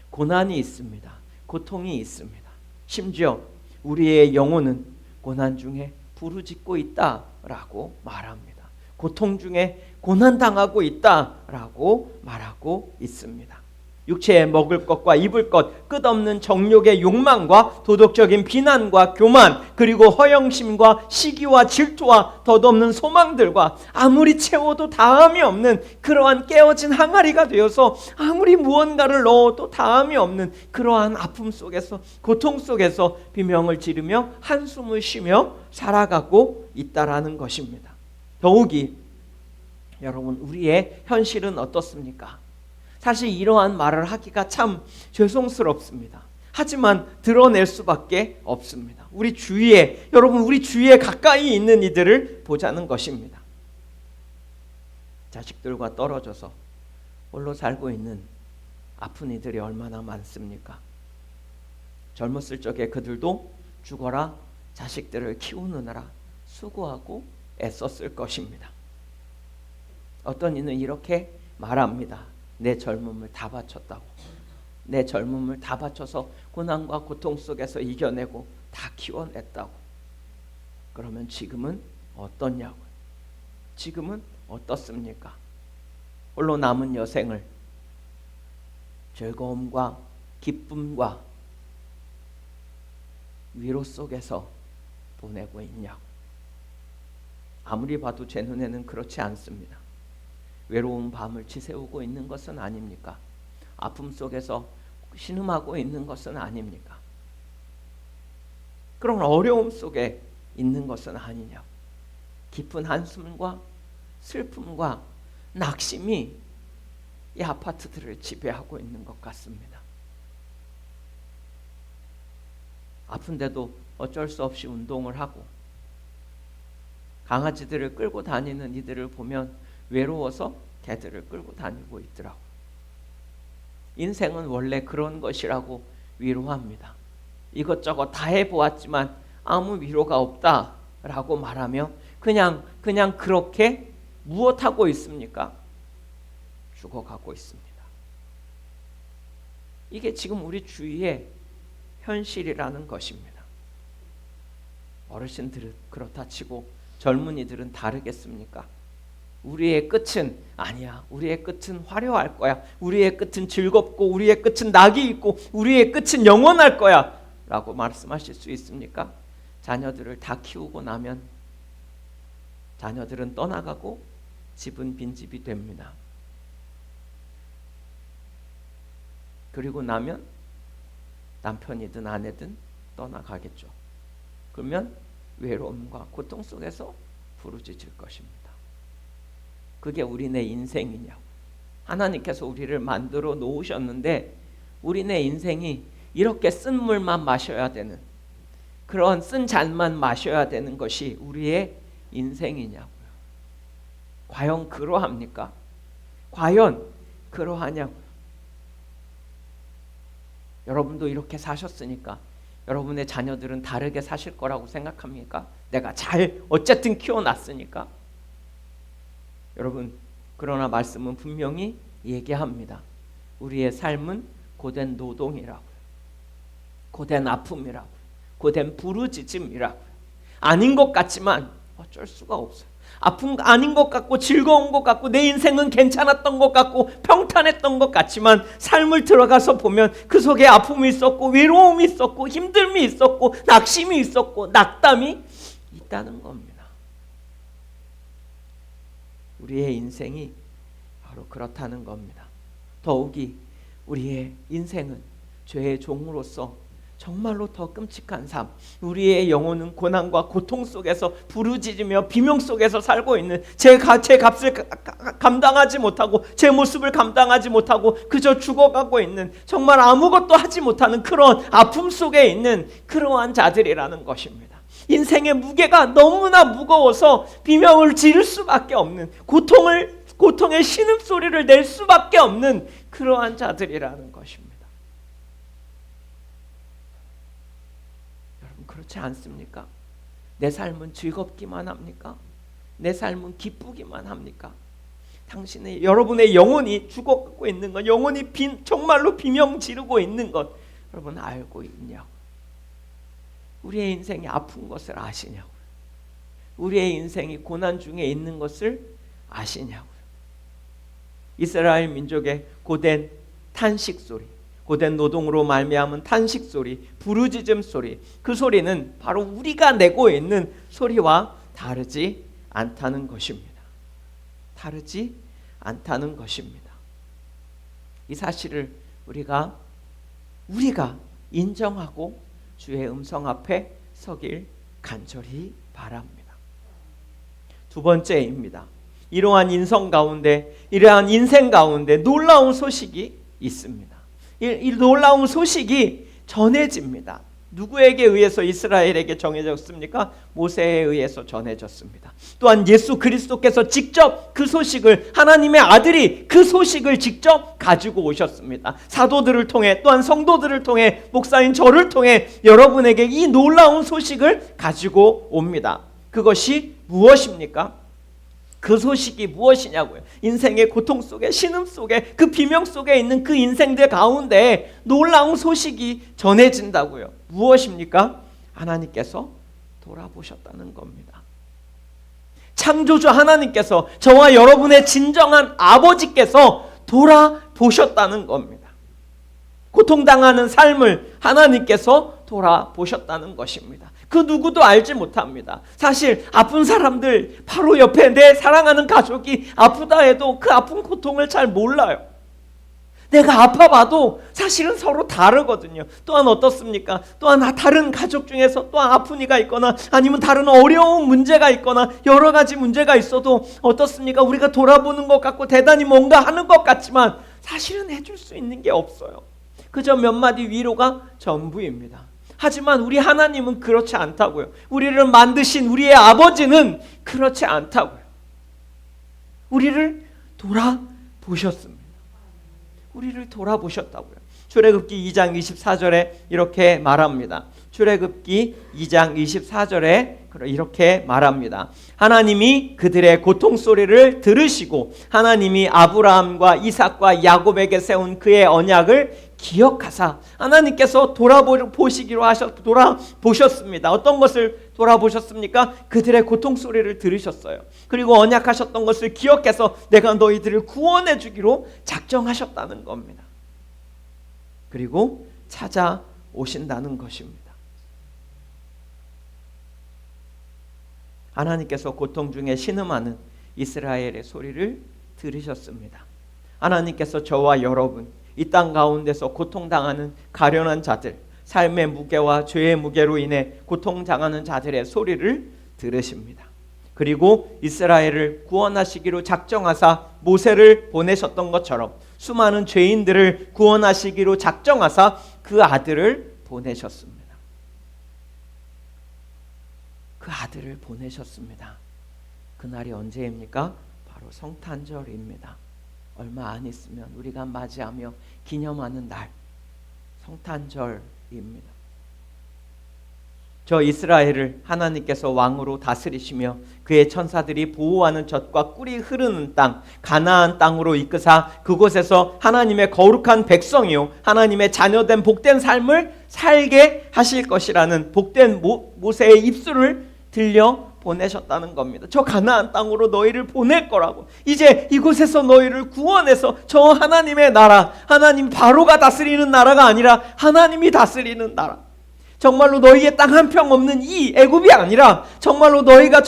고난이 있습니다. 고통이 있습니다. 심지어 우리의 영혼은 고난 중에 부르짖고 있다라고 말합니다. 고통 중에 고난당하고 있다라고 말하고 있습니다. 육체에 먹을 것과 입을 것, 끝없는 정욕의 욕망과 도덕적인 비난과 교만, 그리고 허영심과 시기와 질투와 덧없는 소망들과 아무리 채워도 다함이 없는 그러한 깨어진 항아리가 되어서 아무리 무언가를 넣어도 다함이 없는 그러한 아픔 속에서, 고통 속에서 비명을 지르며 한숨을 쉬며 살아가고 있다라는 것입니다. 더욱이 여러분, 우리의 현실은 어떻습니까? 사실 이러한 말을 하기가 참 죄송스럽습니다. 하지만 드러낼 수밖에 없습니다. 우리 주위에, 여러분, 우리 주위에 가까이 있는 이들을 보자는 것입니다. 자식들과 떨어져서 홀로 살고 있는 아픈 이들이 얼마나 많습니까? 젊었을 적에 그들도 죽어라 자식들을 키우느라 수고하고 애썼을 것입니다. 어떤 이는 이렇게 말합니다. 내 젊음을 다 바쳤다고. 내 젊음을 다 바쳐서 고난과 고통 속에서 이겨내고 다 키워냈다고. 그러면 지금은 어떠냐고요? 지금은 어떻습니까? 홀로 남은 여생을 즐거움과 기쁨과 위로 속에서 보내고 있냐고. 아무리 봐도 제 눈에는 그렇지 않습니다. 외로운 밤을 지새우고 있는 것은 아닙니까? 아픔 속에서 신음하고 있는 것은 아닙니까? 그런 어려움 속에 있는 것은 아니냐? 깊은 한숨과 슬픔과 낙심이 이 아파트들을 지배하고 있는 것 같습니다. 아픈데도 어쩔 수 없이 운동을 하고 강아지들을 끌고 다니는 이들을 보면 외로워서 개들을 끌고 다니고 있더라고. 인생은 원래 그런 것이라고 위로합니다. 이것저것 다 해보았지만 아무 위로가 없다라고 말하며 그냥 그렇게 무엇하고 있습니까? 죽어가고 있습니다. 이게 지금 우리 주위의 현실이라는 것입니다. 어르신들은 그렇다 치고 젊은이들은 다르겠습니까? 우리의 끝은 아니야. 우리의 끝은 화려할 거야. 우리의 끝은 즐겁고 우리의 끝은 낙이 있고 우리의 끝은 영원할 거야 라고 말씀하실 수 있습니까? 자녀들을 다 키우고 나면 자녀들은 떠나가고 집은 빈집이 됩니다. 그리고 나면 남편이든 아내든 떠나가겠죠. 그러면 외로움과 고통 속에서 부르짖을 것입니다. 그게 우리네 인생이냐고. 하나님께서 우리를 만들어 놓으셨는데 우리네 인생이 이렇게 쓴 물만 마셔야 되는, 그런 쓴 잔만 마셔야 되는 것이 우리의 인생이냐고요. 과연 그러합니까? 과연 그러하냐고요. 여러분도 이렇게 사셨으니까 여러분의 자녀들은 다르게 사실 거라고 생각합니까? 내가 잘 어쨌든 키워놨으니까. 여러분, 그러나 말씀은 분명히 얘기합니다. 우리의 삶은 고된 노동이라고요. 고된 아픔이라고요. 고된 부르짖음이라고요. 아닌 것 같지만 어쩔 수가 없어요. 아픈 아닌 것 같고 즐거운 것 같고 내 인생은 괜찮았던 것 같고 평탄했던 것 같지만 삶을 들어가서 보면 그 속에 아픔이 있었고 외로움이 있었고 힘듦이 있었고 낙심이 있었고 낙담이 있다는 겁니다. 우리의 인생이 바로 그렇다는 겁니다. 더욱이 우리의 인생은 죄의 종으로서 정말로 더 끔찍한 삶, 우리의 영혼은 고난과 고통 속에서 부르짖으며 비명 속에서 살고 있는, 제 값을 감당하지 못하고 제 모습을 감당하지 못하고 그저 죽어가고 있는, 정말 아무것도 하지 못하는 그런 아픔 속에 있는 그러한 자들이라는 것입니다. 인생의 무게가 너무나 무거워서 비명을 지를 수밖에 없는, 고통의 신음소리를 낼 수밖에 없는 그러한 자들이라는 것입니다. 그렇지 않습니까? 내 삶은 즐겁기만 합니까? 내 삶은 기쁘기만 합니까? 여러분의 영혼이 죽어가고 있는 것, 영혼이 정말로 비명 지르고 있는 것, 여러분 알고 있냐고? 우리의 인생이 아픈 것을 아시냐고요? 우리의 인생이 고난 중에 있는 것을 아시냐고요? 이스라엘 민족의 고된 탄식 소리, 고된 노동으로 말미암은 탄식 소리, 부르짖음 소리, 그 소리는 바로 우리가 내고 있는 소리와 다르지 않다는 것입니다. 다르지 않다는 것입니다. 이 사실을 우리가 인정하고 주의 음성 앞에 서길 간절히 바랍니다. 두 번째입니다. 이러한 인생 가운데 놀라운 소식이 있습니다. 이 놀라운 소식이 전해집니다. 누구에게 의해서 이스라엘에게 전해졌습니까? 모세에 의해서 전해졌습니다. 또한 예수 그리스도께서 직접 그 소식을, 하나님의 아들이 그 소식을 직접 가지고 오셨습니다. 사도들을 통해, 또한 성도들을 통해, 목사인 저를 통해 여러분에게 이 놀라운 소식을 가지고 옵니다. 그것이 무엇입니까? 그 소식이 무엇이냐고요. 인생의 고통 속에, 신음 속에, 그 비명 속에 있는 그 인생들 가운데 놀라운 소식이 전해진다고요. 무엇입니까? 하나님께서 돌아보셨다는 겁니다. 창조주 하나님께서, 저와 여러분의 진정한 아버지께서 돌아보셨다는 겁니다. 고통당하는 삶을 하나님께서 돌아보셨다는 것입니다. 그 누구도 알지 못합니다. 사실 아픈 사람들 바로 옆에 내 사랑하는 가족이 아프다 해도 그 아픈 고통을 잘 몰라요. 내가 아파봐도 사실은 서로 다르거든요. 또한 어떻습니까? 또한 다른 가족 중에서 또한 아픈 이가 있거나 아니면 다른 어려운 문제가 있거나 여러 가지 문제가 있어도 어떻습니까? 우리가 돌아보는 것 같고 대단히 뭔가 하는 것 같지만 사실은 해줄 수 있는 게 없어요. 그저 몇 마디 위로가 전부입니다. 하지만 우리 하나님은 그렇지 않다고요. 우리를 만드신 우리의 아버지는 그렇지 않다고요. 우리를 돌아보셨습니다. 우리를 돌아보셨다고요. 출애굽기 2장 24절에 이렇게 말합니다. 출애굽기 2장 24절에 이렇게 말합니다. 하나님이 그들의 고통 소리를 들으시고 하나님이 아브라함과 이삭과 야곱에게 세운 그의 언약을 기억하사, 하나님께서 돌아보셨습니다. 어떤 것을 돌아보셨습니까? 그들의 고통 소리를 들으셨어요. 그리고 언약하셨던 것을 기억해서 내가 너희들을 구원해 주기로 작정하셨다는 겁니다. 그리고 찾아오신다는 것입니다. 하나님께서 고통 중에 신음하는 이스라엘의 소리를 들으셨습니다. 하나님께서 저와 여러분, 이 땅 가운데서 고통당하는 가련한 자들, 삶의 무게와 죄의 무게로 인해 고통당하는 자들의 소리를 들으십니다. 그리고 이스라엘을 구원하시기로 작정하사 모세를 보내셨던 것처럼 수많은 죄인들을 구원하시기로 작정하사 그 아들을 보내셨습니다. 그 아들을 보내셨습니다. 그날이 언제입니까? 바로 성탄절입니다. 얼마 안 있으면 우리가 맞이하며 기념하는 날, 성탄절입니다. 저 이스라엘을 하나님께서 왕으로 다스리시며 그의 천사들이 보호하는 젖과 꿀이 흐르는 땅, 가나안 땅으로 이끄사 그곳에서 하나님의 거룩한 백성이요 하나님의 자녀된 복된 삶을 살게 하실 것이라는 복된 모세의 입술을 들려 보내셨다는 겁니다. 저 가나안 땅으로 너희를 보낼 거라고. 이제 이곳에서 너희를 구원해서 저 하나님의 나라, 하나님 바로가 다스리는 나라가 아니라 하나님이 다스리는 나라, 정말로 너희의 땅 한 평 없는 이 애굽이 아니라 정말로 너희가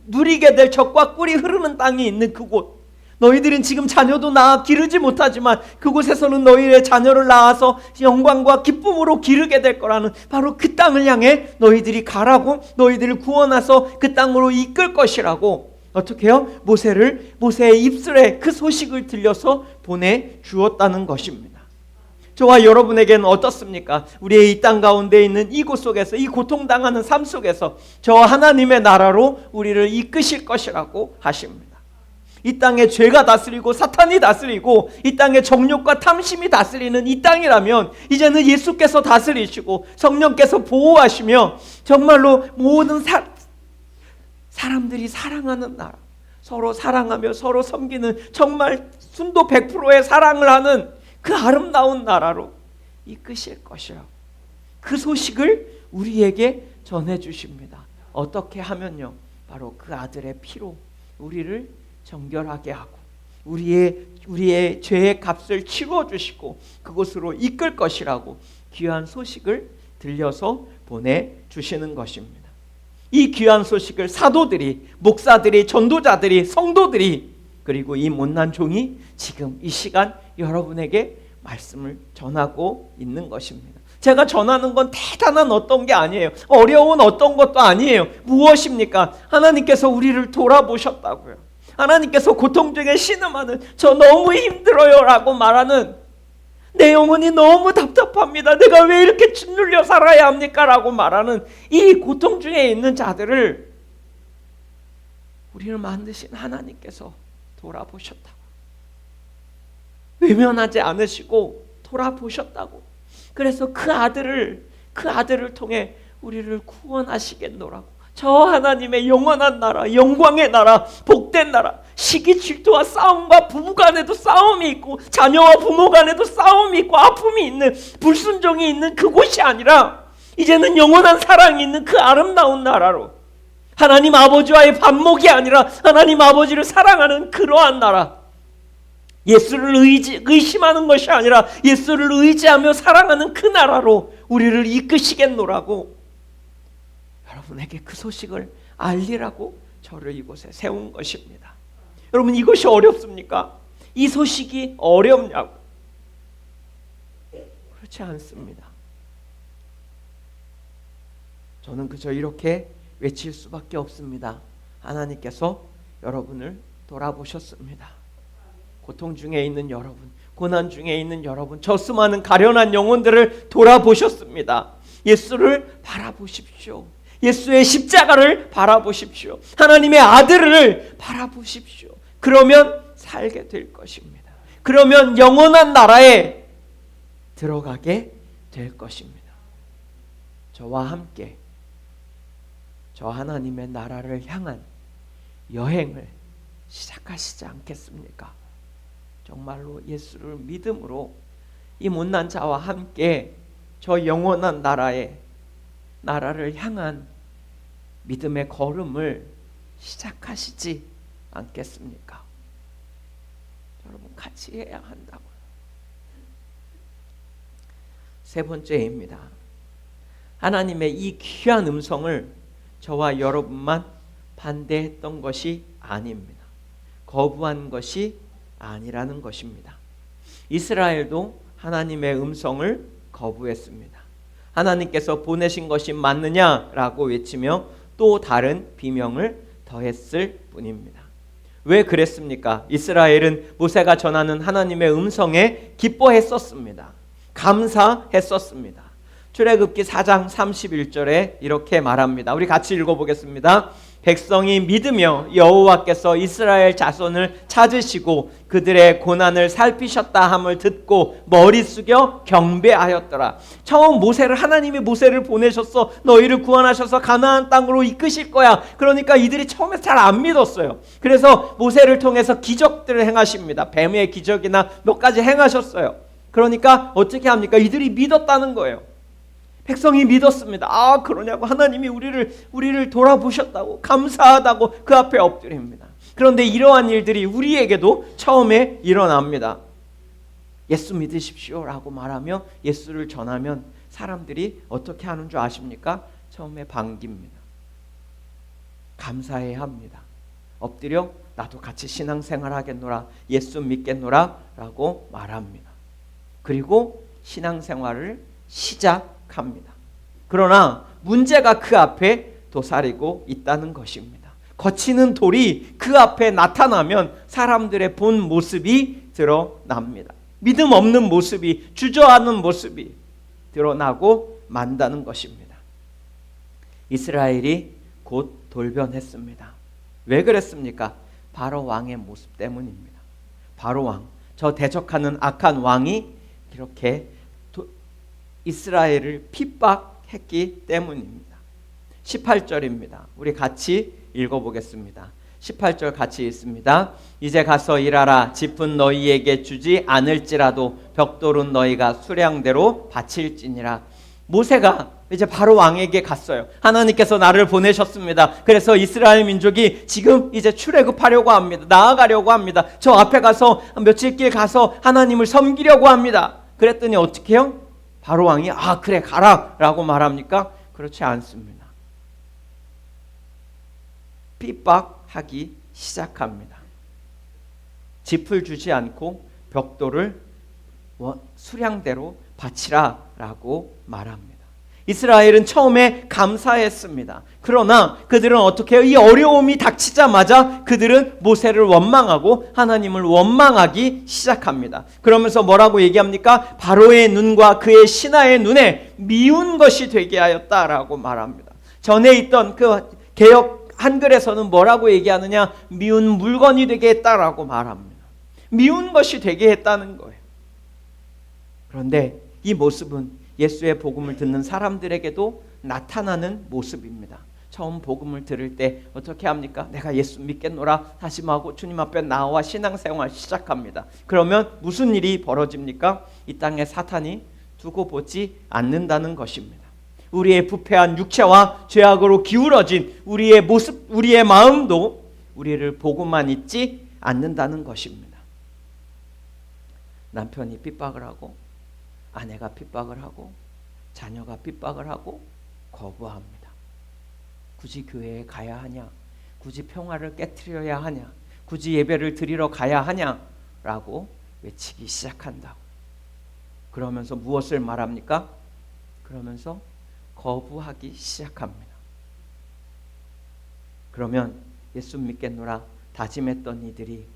누리게 될 젖과 꿀이 흐르는 땅이 있는 그곳, 너희들은 지금 자녀도 낳아 기르지 못하지만 그곳에서는 너희의 자녀를 낳아서 영광과 기쁨으로 기르게 될 거라는 바로 그 땅을 향해 너희들이 가라고, 너희들을 구원해서 그 땅으로 이끌 것이라고 어떻게 해요? 모세의 입술에 그 소식을 들려서 보내주었다는 것입니다. 저와 여러분에게는 어떻습니까? 우리의 이 땅 가운데 있는 이곳 속에서, 이 고통당하는 삶 속에서 저 하나님의 나라로 우리를 이끄실 것이라고 하십니다. 이 땅에 죄가 다스리고 사탄이 다스리고 이 땅에 정욕과 탐심이 다스리는 이 땅이라면 이제는 예수께서 다스리시고 성령께서 보호하시며 정말로 모든 사람들이 사랑하는 나라, 서로 사랑하며 서로 섬기는 정말 순도 100%의 사랑을 하는 그 아름다운 나라로 이끄실 것이라고 그 소식을 우리에게 전해주십니다. 어떻게 하면요? 바로 그 아들의 피로 우리를 정결하게 하고 우리의 죄의 값을 치루어 주시고 그곳으로 이끌 것이라고 귀한 소식을 들려서 보내주시는 것입니다. 이 귀한 소식을 사도들이, 목사들이, 전도자들이, 성도들이, 그리고 이 못난 종이 지금 이 시간 여러분에게 말씀을 전하고 있는 것입니다. 제가 전하는 건 대단한 어떤 게 아니에요. 어려운 어떤 것도 아니에요. 무엇입니까? 하나님께서 우리를 돌아보셨다고요. 하나님께서 고통 중에 신음하는 저 너무 힘들어요 라고 말하는, 내 영혼이 너무 답답합니다, 내가 왜 이렇게 짓눌려 살아야 합니까 라고 말하는 이 고통 중에 있는 자들을 우리를 만드신 하나님께서 돌아보셨다고, 외면하지 않으시고 돌아보셨다고. 그래서 그 아들을 통해 우리를 구원하시겠노라고. 저 하나님의 영원한 나라, 영광의 나라, 복된 나라, 시기 질투와 싸움과 부부 간에도 싸움이 있고 자녀와 부모 간에도 싸움이 있고 아픔이 있는, 불순종이 있는 그곳이 아니라 이제는 영원한 사랑이 있는 그 아름다운 나라로, 하나님 아버지와의 반목이 아니라 하나님 아버지를 사랑하는 그러한 나라, 예수를 의심하는 것이 아니라 예수를 의지하며 사랑하는 그 나라로 우리를 이끄시겠노라고 여러분에게 그 소식을 알리라고 저를 이곳에 세운 것입니다. 여러분, 이것이 어렵습니까? 이 소식이 어렵냐고? 그렇지 않습니다. 저는 그저 이렇게 외칠 수밖에 없습니다. 하나님께서 여러분을 돌아보셨습니다. 고통 중에 있는 여러분, 고난 중에 있는 여러분, 저 수많은 가련한 영혼들을 돌아보셨습니다. 예수를 바라보십시오. 예수의 십자가를 바라보십시오. 하나님의 아들을 바라보십시오. 그러면 살게 될 것입니다. 그러면 영원한 나라에 들어가게 될 것입니다. 저와 함께 저 하나님의 나라를 향한 여행을 시작하시지 않겠습니까? 정말로 예수를 믿음으로 이 못난 자와 함께 저 영원한 나라를 향한 믿음의 걸음을 시작하시지 않겠습니까? 여러분, 같이 해야 한다고요. 세 번째입니다. 하나님의 이 귀한 음성을 저와 여러분만 반대했던 것이 아닙니다. 거부한 것이 아니라는 것입니다. 이스라엘도 하나님의 음성을 거부했습니다. 하나님께서 보내신 것이 맞느냐라고 외치며 또 다른 비명을 더했을 뿐입니다. 왜 그랬습니까? 이스라엘은 모세가 전하는 하나님의 음성에 기뻐했었습니다. 감사했었습니다. 출애굽기 4장 31절에 이렇게 말합니다. 우리 같이 읽어보겠습니다. 백성이 믿으며 여호와께서 이스라엘 자손을 찾으시고 그들의 고난을 살피셨다 함을 듣고 머리 숙여 경배하였더라. 처음 하나님이 모세를 보내셔서 너희를 구원하셔서 가나안 땅으로 이끄실 거야. 그러니까 이들이 처음에 잘 안 믿었어요. 그래서 모세를 통해서 기적들을 행하십니다. 뱀의 기적이나 몇 가지 행하셨어요. 그러니까 어떻게 합니까? 이들이 믿었다는 거예요. 백성이 믿었습니다. 아, 그러냐고. 하나님이 우리를 돌아보셨다고, 감사하다고 그 앞에 엎드립니다. 그런데 이러한 일들이 우리에게도 처음에 일어납니다. 예수 믿으십시오 라고 말하며 예수를 전하면 사람들이 어떻게 하는 줄 아십니까? 처음에 반깁니다. 감사해야 합니다. 엎드려 나도 같이 신앙생활 하겠노라, 예수 믿겠노라 라고 말합니다. 그리고 신앙생활을 시작합니다. 그러나 문제가 그 앞에 도사리고 있다는 것입니다. 거치는 돌이 그 앞에 나타나면 사람들의 본 모습이 드러납니다. 믿음 없는 모습이, 주저하는 모습이 드러나고 만다는 것입니다. 이스라엘이 곧 돌변했습니다. 왜 그랬습니까? 바로 왕의 모습 때문입니다. 바로 왕, 저 대적하는 악한 왕이 이렇게 이스라엘을 핍박했기 때문입니다. 18절입니다. 우리 같이 읽어보겠습니다. 18절 같이 읽습니다. 이제 가서 일하라. 짚은 너희에게 주지 않을지라도 벽돌은 너희가 수량대로 바칠지니라. 모세가 이제 바로 왕에게 갔어요. 하나님께서 나를 보내셨습니다. 그래서 이스라엘 민족이 지금 이제 출애굽하려고 합니다. 나아가려고 합니다. 저 앞에 가서 며칠 길 가서 하나님을 섬기려고 합니다. 그랬더니 어떻게 해요? 바로 왕이 아 그래 가라 라고 말합니까? 그렇지 않습니다. 핍박하기 시작합니다. 짚을 주지 않고 벽돌을 수량대로 바치라 라고 말합니다. 이스라엘은 처음에 감사했습니다. 그러나 그들은 어떻게 해요? 이 어려움이 닥치자마자 그들은 모세를 원망하고 하나님을 원망하기 시작합니다. 그러면서 뭐라고 얘기합니까? 바로의 눈과 그의 신하의 눈에 미운 것이 되게 하였다라고 말합니다. 전에 있던 그 개역 한글에서는 뭐라고 얘기하느냐? 미운 물건이 되게 했다라고 말합니다. 미운 것이 되게 했다는 거예요. 그런데 이 모습은 예수의 복음을 듣는 사람들에게도 나타나는 모습입니다. 처음 복음을 들을 때 어떻게 합니까? 내가 예수 믿겠노라 다짐하고 주님 앞에 나와 신앙생활 시작합니다. 그러면 무슨 일이 벌어집니까? 이 땅에 사탄이 두고 보지 않는다는 것입니다. 우리의 부패한 육체와 죄악으로 기울어진 우리의 모습, 우리의 마음도 우리를 보고만 있지 않는다는 것입니다. 남편이 핍박을 하고 아내가 핍박을 하고 자녀가 핍박을 하고 거부합니다. 굳이 교회에 가야 하냐? 굳이 평화를 깨트려야 하냐? 굳이 예배를 드리러 가야 하냐라고 외치기 시작한다고. 그러면서 무엇을 말합니까? 그러면서 거부하기 시작합니다. 그러면 예수 믿겠노라 다짐했던 이들이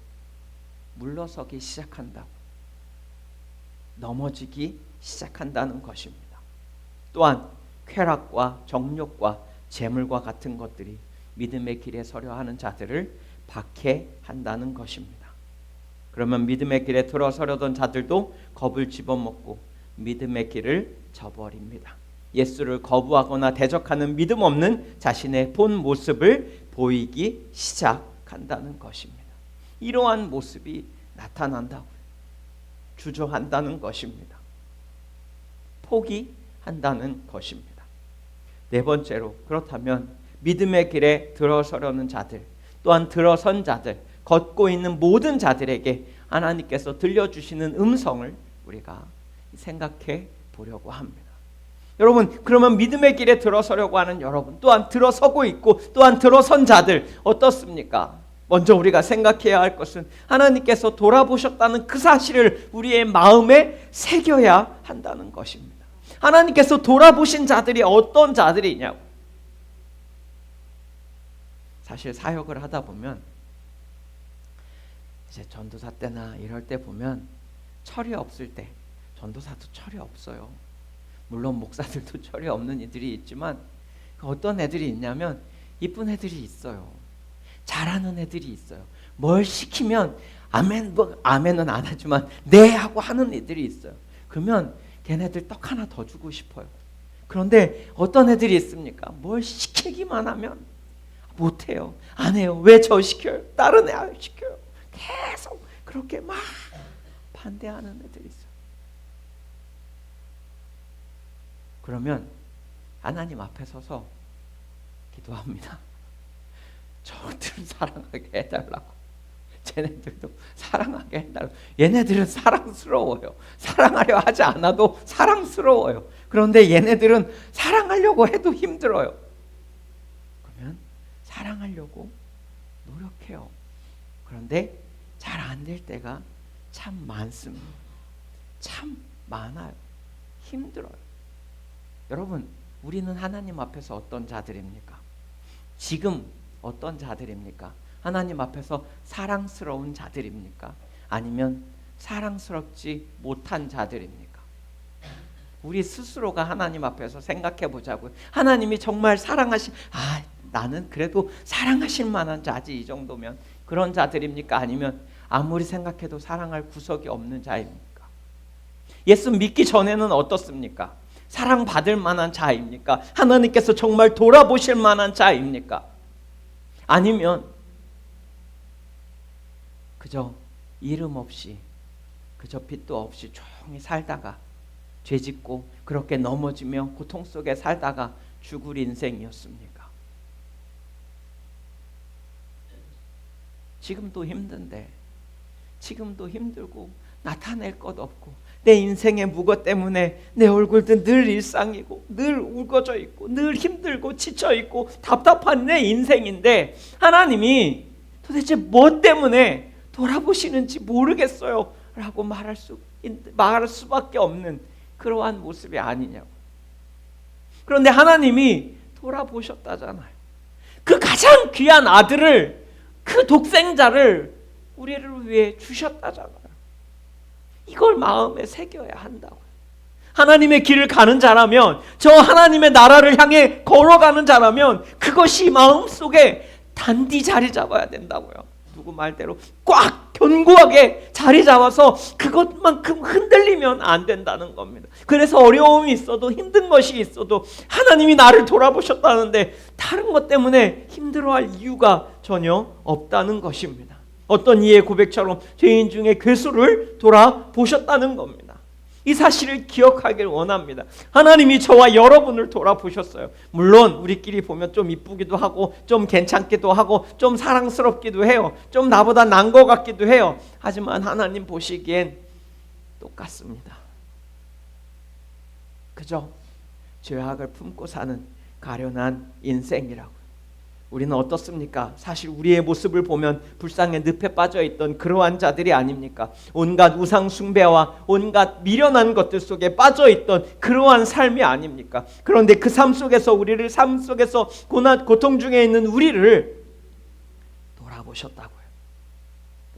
물러서기 시작한다고. 넘어지기 시작한다는 것입니다. 또한 쾌락과 정욕과 재물과 같은 것들이 믿음의 길에 서려 하는 자들을 박해한다는 것입니다. 그러면 믿음의 길에 들어서려던 자들도 겁을 집어먹고 믿음의 길을 저버립니다. 예수를 거부하거나 대적하는 믿음 없는 자신의 본 모습을 보이기 시작한다는 것입니다. 이러한 모습이 나타난다고. 주저한다는 것입니다. 포기한다는 것입니다. 네 번째로, 그렇다면 믿음의 길에 들어서려는 자들, 또한 들어선 자들, 걷고 있는 모든 자들에게 하나님께서 들려주시는 음성을 우리가 생각해 보려고 합니다. 여러분, 그러면 믿음의 길에 들어서려고 하는 여러분, 또한 들어서고 있고 또한 들어선 자들 어떻습니까? 먼저 우리가 생각해야 할 것은 하나님께서 돌아보셨다는 그 사실을 우리의 마음에 새겨야 한다는 것입니다. 하나님께서 돌아보신 자들이 어떤 자들이냐고. 사실 사역을 하다 보면 이제 전도사 때나 이럴 때 보면 철이 없을 때, 전도사도 철이 없어요. 물론 목사들도 철이 없는 이들이 있지만 어떤 애들이 있냐면 이쁜 애들이 있어요. 잘하는 애들이 있어요. 뭘 시키면 아멘, 아멘은 안 하지만 네 하고 하는 애들이 있어요. 그러면 걔네들 떡 하나 더 주고 싶어요. 그런데 어떤 애들이 있습니까? 뭘 시키기만 하면 못해요. 안 해요. 왜 저 시켜요? 다른 애 시켜요. 계속 그렇게 막 반대하는 애들이 있어요. 그러면 하나님 앞에 서서 기도합니다. 저들은 사랑하게 해달라고. 쟤네들도 사랑하게 해달라고. 얘네들은 사랑스러워요. 사랑하려 하지 않아도 사랑스러워요. 그런데 얘네들은 사랑하려고 해도 힘들어요. 그러면 사랑하려고 노력해요. 그런데 잘 안 될 때가 참 많습니다. 참 많아요. 힘들어요. 여러분, 우리는 하나님 앞에서 어떤 자들입니까? 지금 어떤 자들입니까? 하나님 앞에서 사랑스러운 자들입니까? 아니면 사랑스럽지 못한 자들입니까? 우리 스스로가 하나님 앞에서 생각해 보자고요. 하나님이 정말 사랑하신, 나는 그래도 사랑하실 만한 자지, 이 정도면 그런 자들입니까? 아니면 아무리 생각해도 사랑할 구석이 없는 자입니까? 예수 믿기 전에는 어떻습니까? 사랑받을 만한 자입니까? 하나님께서 정말 돌아보실 만한 자입니까? 아니면 그저 이름 없이, 그저 빛도 없이 조용히 살다가 죄짓고 그렇게 넘어지며 고통 속에 살다가 죽을 인생이었습니까? 지금도 힘든데, 지금도 힘들고 나타낼 것 없고 내 인생의 무거 때문에 내 얼굴도 늘 일상이고 늘 울거져 있고 늘 힘들고 지쳐 있고 답답한 내 인생인데 하나님이 도대체 뭐 때문에 돌아보시는지 모르겠어요 라고 말할 수밖에 없는 그러한 모습이 아니냐고. 그런데 하나님이 돌아보셨다잖아요. 그 가장 귀한 아들을, 그 독생자를 우리를 위해 주셨다잖아요. 이걸 마음에 새겨야 한다고요. 하나님의 길을 가는 자라면, 저 하나님의 나라를 향해 걸어가는 자라면 그것이 마음속에 단디 자리 잡아야 된다고요. 누구 말대로 꽉 견고하게 자리 잡아서 그것만큼 흔들리면 안 된다는 겁니다. 그래서 어려움이 있어도, 힘든 것이 있어도 하나님이 나를 돌아보셨다는데 다른 것 때문에 힘들어할 이유가 전혀 없다는 것입니다. 어떤 이의 고백처럼 죄인 중에 괴수를 돌아보셨다는 겁니다. 이 사실을 기억하길 원합니다. 하나님이 저와 여러분을 돌아보셨어요. 물론 우리끼리 보면 좀 이쁘기도 하고 좀 괜찮기도 하고 좀 사랑스럽기도 해요. 좀 나보다 난 것 같기도 해요. 하지만 하나님 보시기엔 똑같습니다. 그저 죄악을 품고 사는 가련한 인생이라고. 우리는 어떻습니까? 사실 우리의 모습을 보면 불쌍의 늪에 빠져있던 그러한 자들이 아닙니까? 온갖 우상 숭배와 온갖 미련한 것들 속에 빠져있던 그러한 삶이 아닙니까? 그런데 그 삶 속에서 우리를, 삶 속에서 고통 중에 있는 우리를 돌아보셨다고요.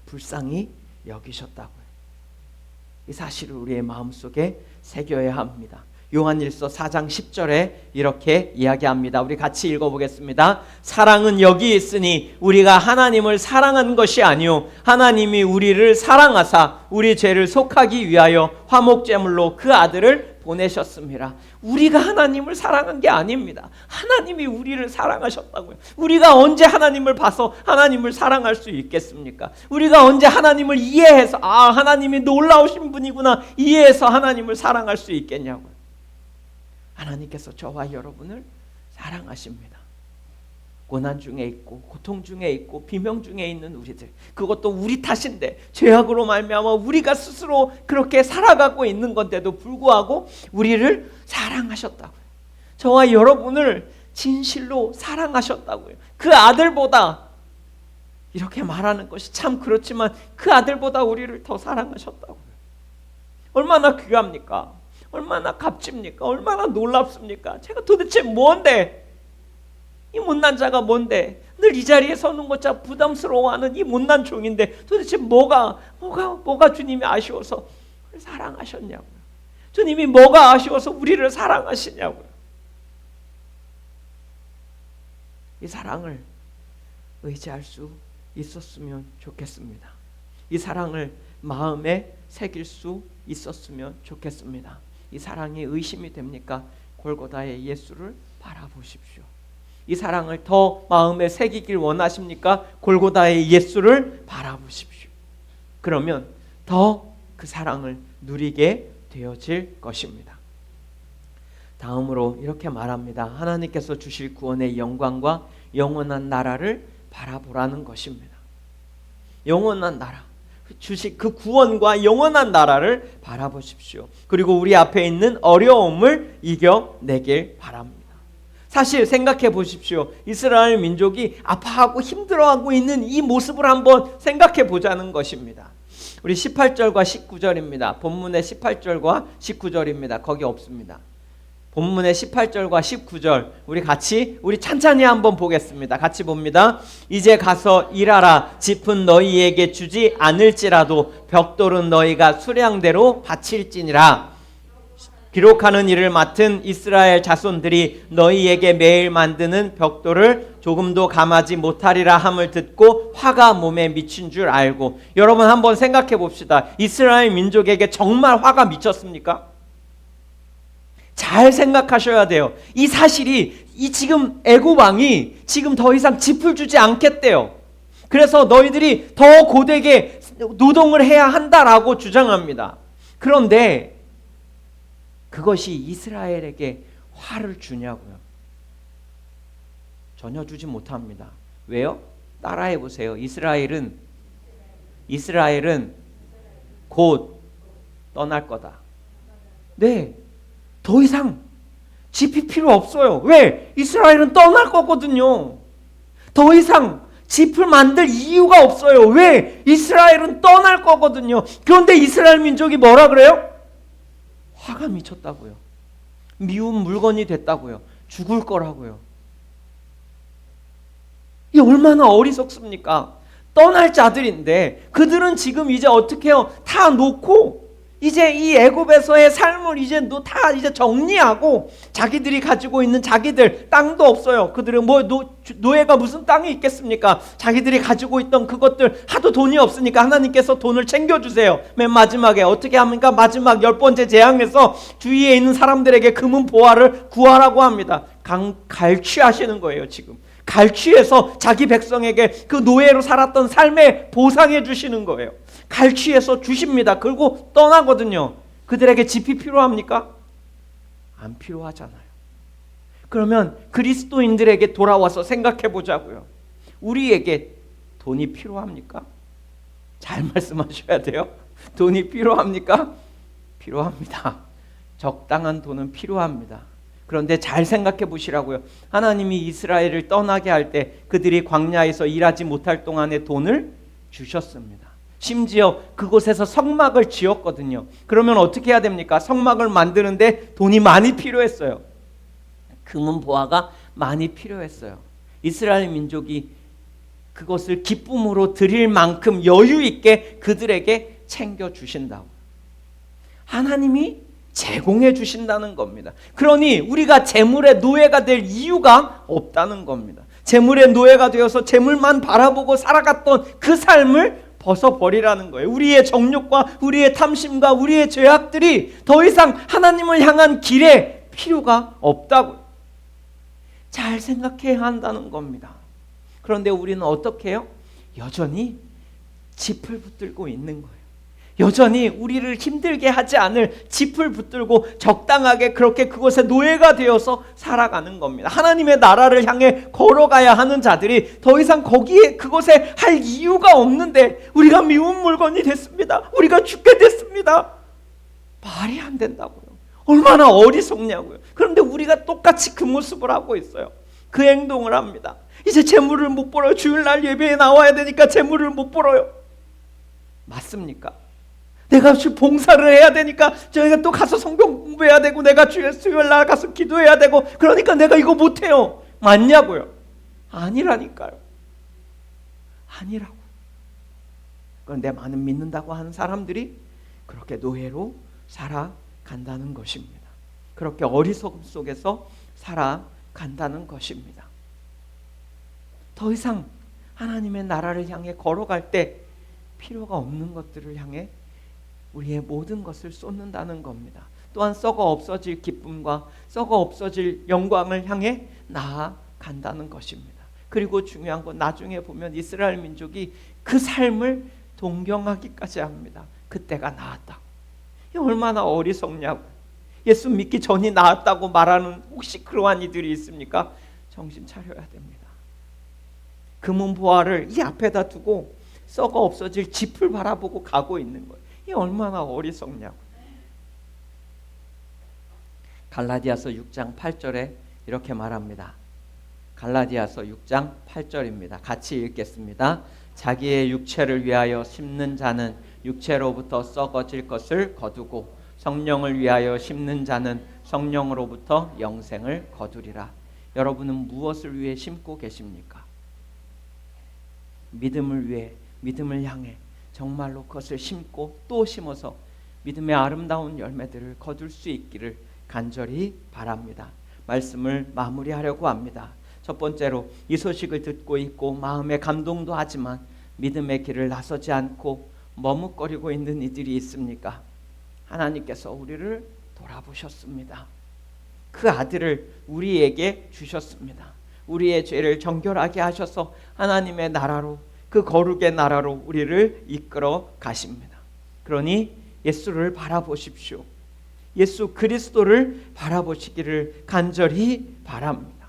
불쌍히 여기셨다고요. 이 사실을 우리의 마음속에 새겨야 합니다. 요한일서 4장 10절에 이렇게 이야기합니다. 우리 같이 읽어보겠습니다. 사랑은 여기 있으니 우리가 하나님을 사랑한 것이 아니요 하나님이 우리를 사랑하사 우리 죄를 속하기 위하여 화목제물로 그 아들을 보내셨습니다. 우리가 하나님을 사랑한 게 아닙니다. 하나님이 우리를 사랑하셨다고요. 우리가 언제 하나님을 봐서 하나님을 사랑할 수 있겠습니까? 우리가 언제 하나님을 이해해서 하나님이 놀라우신 분이구나 이해해서 하나님을 사랑할 수 있겠냐고요. 하나님께서 저와 여러분을 사랑하십니다. 고난 중에 있고 고통 중에 있고 비명 중에 있는 우리들, 그것도 우리 탓인데 죄악으로 말미암아 우리가 스스로 그렇게 살아가고 있는 건데도 불구하고 우리를 사랑하셨다고요. 저와 여러분을 진실로 사랑하셨다고요. 그 아들보다, 이렇게 말하는 것이 참 그렇지만 그 아들보다 우리를 더 사랑하셨다고요. 얼마나 귀합니까? 얼마나 값집니까? 얼마나 놀랍습니까? 제가 도대체 뭔데? 이 못난 자가 뭔데? 늘 이 자리에 서는 것자 부담스러워하는 이 못난 종인데 도대체 뭐가 주님이 아쉬워서 사랑하셨냐고요? 주님이 뭐가 아쉬워서 우리를 사랑하시냐고요? 이 사랑을 의지할 수 있었으면 좋겠습니다. 이 사랑을 마음에 새길 수 있었으면 좋겠습니다. 이 사랑이 의심이 됩니까? 골고다의 예수를 바라보십시오. 이 사랑을 더 마음에 새기길 원하십니까? 골고다의 예수를 바라보십시오. 그러면 더 그 사랑을 누리게 되어질 것입니다. 다음으로 이렇게 말합니다. 하나님께서 주실 구원의 영광과 영원한 나라를 바라보라는 것입니다. 영원한 나라, 주실 그 구원과 영원한 나라를 바라보십시오. 그리고 우리 앞에 있는 어려움을 이겨내길 바랍니다. 사실 생각해 보십시오. 이스라엘 민족이 아파하고 힘들어하고 있는 이 모습을 한번 생각해 보자는 것입니다. 우리 18절과 19절입니다. 본문의 18절과 19절입니다. 거기 없습니다. 본문의 18절과 19절 우리 찬찬히 한번 보겠습니다. 같이 봅니다. 이제 가서 일하라. 짚은 너희에게 주지 않을지라도 벽돌은 너희가 수량대로 바칠지니라. 기록하는 일을 맡은 이스라엘 자손들이 너희에게 매일 만드는 벽돌을 조금도 감하지 못하리라 함을 듣고 화가 몸에 미친 줄 알고. 여러분 한번 생각해 봅시다. 이스라엘 민족에게 정말 화가 미쳤습니까? 잘 생각하셔야 돼요. 이 사실이 지금 애굽 왕이 지금 더 이상 짚을 주지 않겠대요. 그래서 너희들이 더 고되게 노동을 해야 한다라고 주장합니다. 그런데 그것이 이스라엘에게 화를 주냐고요? 전혀 주지 못합니다. 왜요? 따라해 보세요. 이스라엘은 곧 떠날 거다. 네, 더 이상 짚이 필요 없어요. 왜? 이스라엘은 떠날 거거든요. 더 이상 짚을 만들 이유가 없어요. 왜? 이스라엘은 떠날 거거든요. 그런데 이스라엘 민족이 뭐라 그래요? 화가 미쳤다고요. 미운 물건이 됐다고요. 죽을 거라고요. 이 얼마나 어리석습니까? 떠날 자들인데 그들은 지금 이제 어떻게 해요? 다 놓고 이제 이 애굽에서의 삶을 이제 다 이제 정리하고 자기들이 가지고 있는 자기들 땅도 없어요. 그들은 뭐 노예가 무슨 땅이 있겠습니까? 자기들이 가지고 있던 그것들 하도 돈이 없으니까 하나님께서 돈을 챙겨주세요. 맨 마지막에 어떻게 합니까? 마지막 10번째 재앙에서 주위에 있는 사람들에게 금은 보화를 구하라고 합니다. 갈취하시는 거예요. 지금 갈취해서 자기 백성에게 그 노예로 살았던 삶에 보상해 주시는 거예요. 갈취해서 주십니다. 그리고 떠나거든요. 그들에게 짚이 필요합니까? 안 필요하잖아요. 그러면 그리스도인들에게 돌아와서 생각해 보자고요. 우리에게 돈이 필요합니까? 잘 말씀하셔야 돼요. 돈이 필요합니까? 필요합니다. 적당한 돈은 필요합니다. 그런데 잘 생각해 보시라고요. 하나님이 이스라엘을 떠나게 할 때 그들이 광야에서 일하지 못할 동안에 돈을 주셨습니다. 심지어 그곳에서 성막을 지었거든요. 그러면 어떻게 해야 됩니까? 성막을 만드는데 돈이 많이 필요했어요. 금은 보화가 많이 필요했어요. 이스라엘 민족이 그것을 기쁨으로 드릴 만큼 여유 있게 그들에게 챙겨주신다고. 하나님이 제공해 주신다는 겁니다. 그러니 우리가 재물의 노예가 될 이유가 없다는 겁니다. 재물의 노예가 되어서 재물만 바라보고 살아갔던 그 삶을 벗어버리라는 거예요. 우리의 정욕과 우리의 탐심과 우리의 죄악들이 더 이상 하나님을 향한 길에 필요가 없다고요. 잘 생각해야 한다는 겁니다. 그런데 우리는 어떻게 해요? 여전히 짚을 붙들고 있는 거예요. 여전히 우리를 힘들게 하지 않을 짚을 붙들고 적당하게 그렇게 그곳에 노예가 되어서 살아가는 겁니다. 하나님의 나라를 향해 걸어가야 하는 자들이 더 이상 그곳에 할 이유가 없는데 우리가 미운 물건이 됐습니다. 우리가 죽게 됐습니다. 말이 안 된다고요. 얼마나 어리석냐고요. 그런데 우리가 똑같이 그 모습을 하고 있어요. 그 행동을 합니다. 이제 재물을 못 벌어요. 주일날 예배에 나와야 되니까 재물을 못 벌어요. 맞습니까? 내가 봉사를 해야 되니까 저희가 또 가서 성경 수배해야 되고 내가 주일 수요일 날 가서 기도해야 되고 그러니까 내가 이거 못해요. 맞냐고요? 아니라니까요. 아니라고. 그런데 많은 믿는다고 하는 사람들이 그렇게 노예로 살아간다는 것입니다. 그렇게 어리석음 속에서 살아간다는 것입니다. 더 이상 하나님의 나라를 향해 걸어갈 때 필요가 없는 것들을 향해 우리의 모든 것을 쏟는다는 겁니다. 또한 썩어 없어질 기쁨과 썩어 없어질 영광을 향해 나아간다는 것입니다. 그리고 중요한 건 나중에 보면 이스라엘 민족이 그 삶을 동경하기까지 합니다. 그때가 나았다고. 이 얼마나 어리석냐고. 예수 믿기 전이 나았다고 말하는 혹시 그러한 이들이 있습니까? 정신 차려야 됩니다. 금은 보화를 이 앞에다 두고 썩어 없어질 짚을 바라보고 가고 있는 거예요. 이 얼마나 어리석냐고. 갈라디아서 6장 8절에 이렇게 말합니다. 갈라디아서 6장 8절입니다. 같이 읽겠습니다. 자기의 육체를 위하여 심는 자는 육체로부터 썩어질 것을 거두고 성령을 위하여 심는 자는 성령으로부터 영생을 거두리라. 여러분은 무엇을 위해 심고 계십니까? 믿음을 위해, 믿음을 향해 정말로 그것을 심고 또 심어서 믿음의 아름다운 열매들을 거둘 수 있기를 간절히 바랍니다. 말씀을 마무리하려고 합니다. 첫 번째로 이 소식을 듣고 있고 마음에 감동도 하지만 믿음의 길을 나서지 않고 머뭇거리고 있는 이들이 있습니까? 하나님께서 우리를 돌아보셨습니다. 그 아들을 우리에게 주셨습니다. 우리의 죄를 정결하게 하셔서 하나님의 나라로, 그 거룩의 나라로 우리를 이끌어 가십니다. 그러니 예수를 바라보십시오. 예수 그리스도를 바라보시기를 간절히 바랍니다.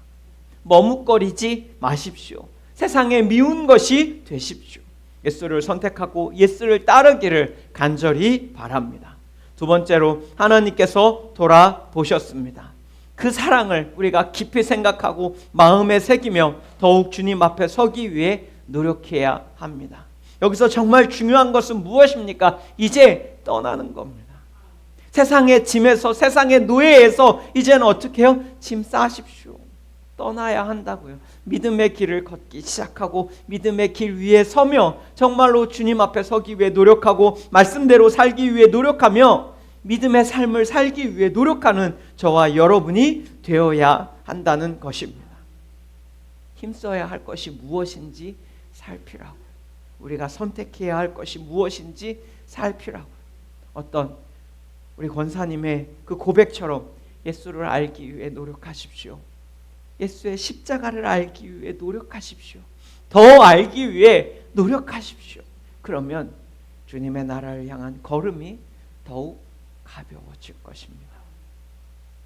머뭇거리지 마십시오. 세상에 미운 것이 되십시오. 예수를 선택하고 예수를 따르기를 간절히 바랍니다. 두 번째로 하나님께서 돌아보셨습니다. 그 사랑을 우리가 깊이 생각하고 마음에 새기며 더욱 주님 앞에 서기 위해 노력해야 합니다. 여기서 정말 중요한 것은 무엇입니까? 이제 떠나는 겁니다. 세상의 짐에서, 세상의 노예에서 이제는 어떻게 해요? 짐 싸십시오. 떠나야 한다고요. 믿음의 길을 걷기 시작하고 믿음의 길 위에 서며 정말로 주님 앞에 서기 위해 노력하고 말씀대로 살기 위해 노력하며 믿음의 삶을 살기 위해 노력하는 저와 여러분이 되어야 한다는 것입니다. 힘써야 할 것이 무엇인지 살피라고. 우리가 선택해야 할 것이 무엇인지 살피라고. 어떤 우리 권사님의 그 고백처럼 예수를 알기 위해 노력하십시오. 예수의 십자가를 알기 위해 노력하십시오. 더 알기 위해 노력하십시오. 그러면 주님의 나라를 향한 걸음이 더욱 가벼워질 것입니다.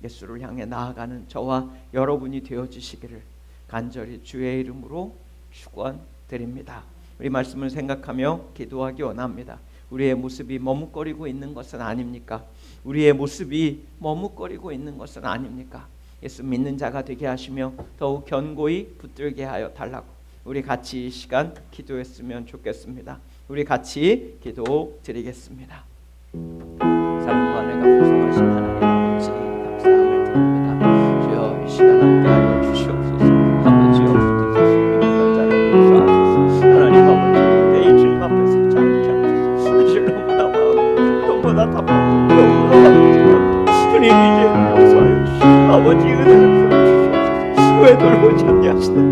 예수를 향해 나아가는 저와 여러분이 되어주시기를 간절히 주의 이름으로 축원드립니다. 우리 말씀을 생각하며 기도하기 원합니다. 우리의 모습이 머뭇거리고 있는 것은 아닙니까? 우리의 모습이 머뭇거리고 있는 것은 아닙니까? 예수 믿는 자가 되게 하시며 더욱 견고히 붙들게 하여 달라고 우리 같이 이 시간 기도했으면 좋겠습니다. 우리 같이 기도 드리겠습니다. 사랑과 은혜가 풍성하신 하나님 아버지 감사함을 드립니다. 주여 이 시간 함께하여 주시옵소서. 아버지여 붙드소서. 자를 용서하소서. 하나님 아버지 내 주님 앞에서 자르게 하소서. 사실 너무나 마음 너무나 답답하고 너무나 아버지 주님 이제 용서하여 주시고 아버지 은혜를 베풀어 주시옵소서. 왜 돌보지 아니하시나요?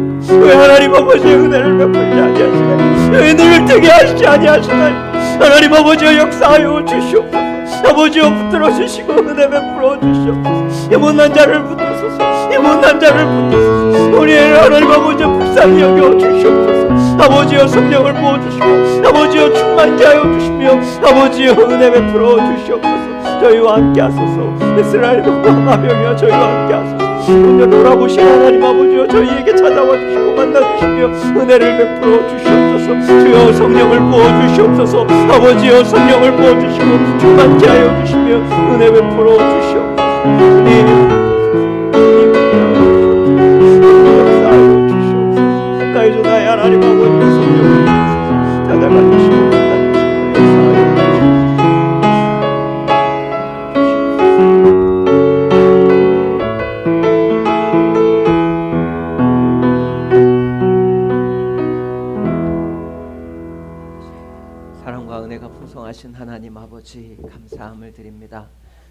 왜 하나님 아버지의 은혜를 베풀지 아니하시나요? 왜 늘 뜨게 하시지 아니하시나요? 하나님 아버지여 역사하여 주시옵소서. 아버지여 붙들어 주시고 은혜 베풀어 주시옵소서. 이 못난 자를 붙드소서. 이 못난 자를 붙드소서. 우리의 하나님 아버지여 불쌍히 여겨 주시옵소서. 아버지여 성령을 부어주시고 아버지여 충만케 하여 주시며 아버지여 은혜 베풀어 주시옵소서. 저희와 함께 하소서. 이스라엘 마병이여 저희와 함께 하소서. 오늘 돌아보신 하나님 아버지여 저희에게 찾아와 주시고 만나주시며 은혜를 베풀어 주시옵소서. 주여 성령을 부어주시옵소서. 아버지여 성령을 부어주시고 충만케 하여 주시며 은혜 베풀어 주시옵소서. 역사하여 주시옵소서. 가까이 주 나의 하나님 아버지의 성령을 찾아가 주시고 만나주시며 역사하여 주시옵소서. 아버지 감사함을 드립니다.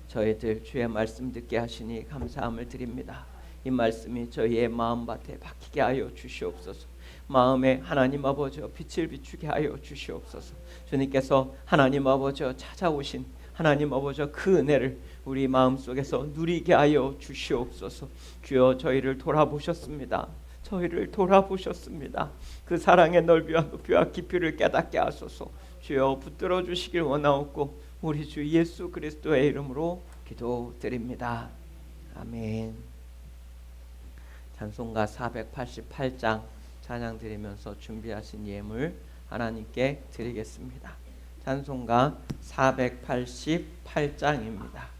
저희들 주의 말씀 듣게 하시니 감사함을 드립니다. 이 말씀이 저희의 마음밭에 박히게 하여 주시옵소서. 마음에 하나님 아버지 빛을 비추게 하여 주시옵소서. 주님께서 하나님 아버지 찾아오신 하나님 아버지 그 은혜를 우리 마음속에서 누리게 하여 주시옵소서. 주여 저희를 돌아보셨습니다. 저희를 돌아보셨습니다. 그 사랑의 넓이와 높이와 깊이를 깨닫게 하소서. 주여 붙들어 주시길 원하옵고 우리 주 예수 그리스도의 이름으로 기도드립니다. 아멘. 찬송가 488장 찬양 드리면서 준비하신 예물 하나님께 드리겠습니다. 찬송가 488장입니다.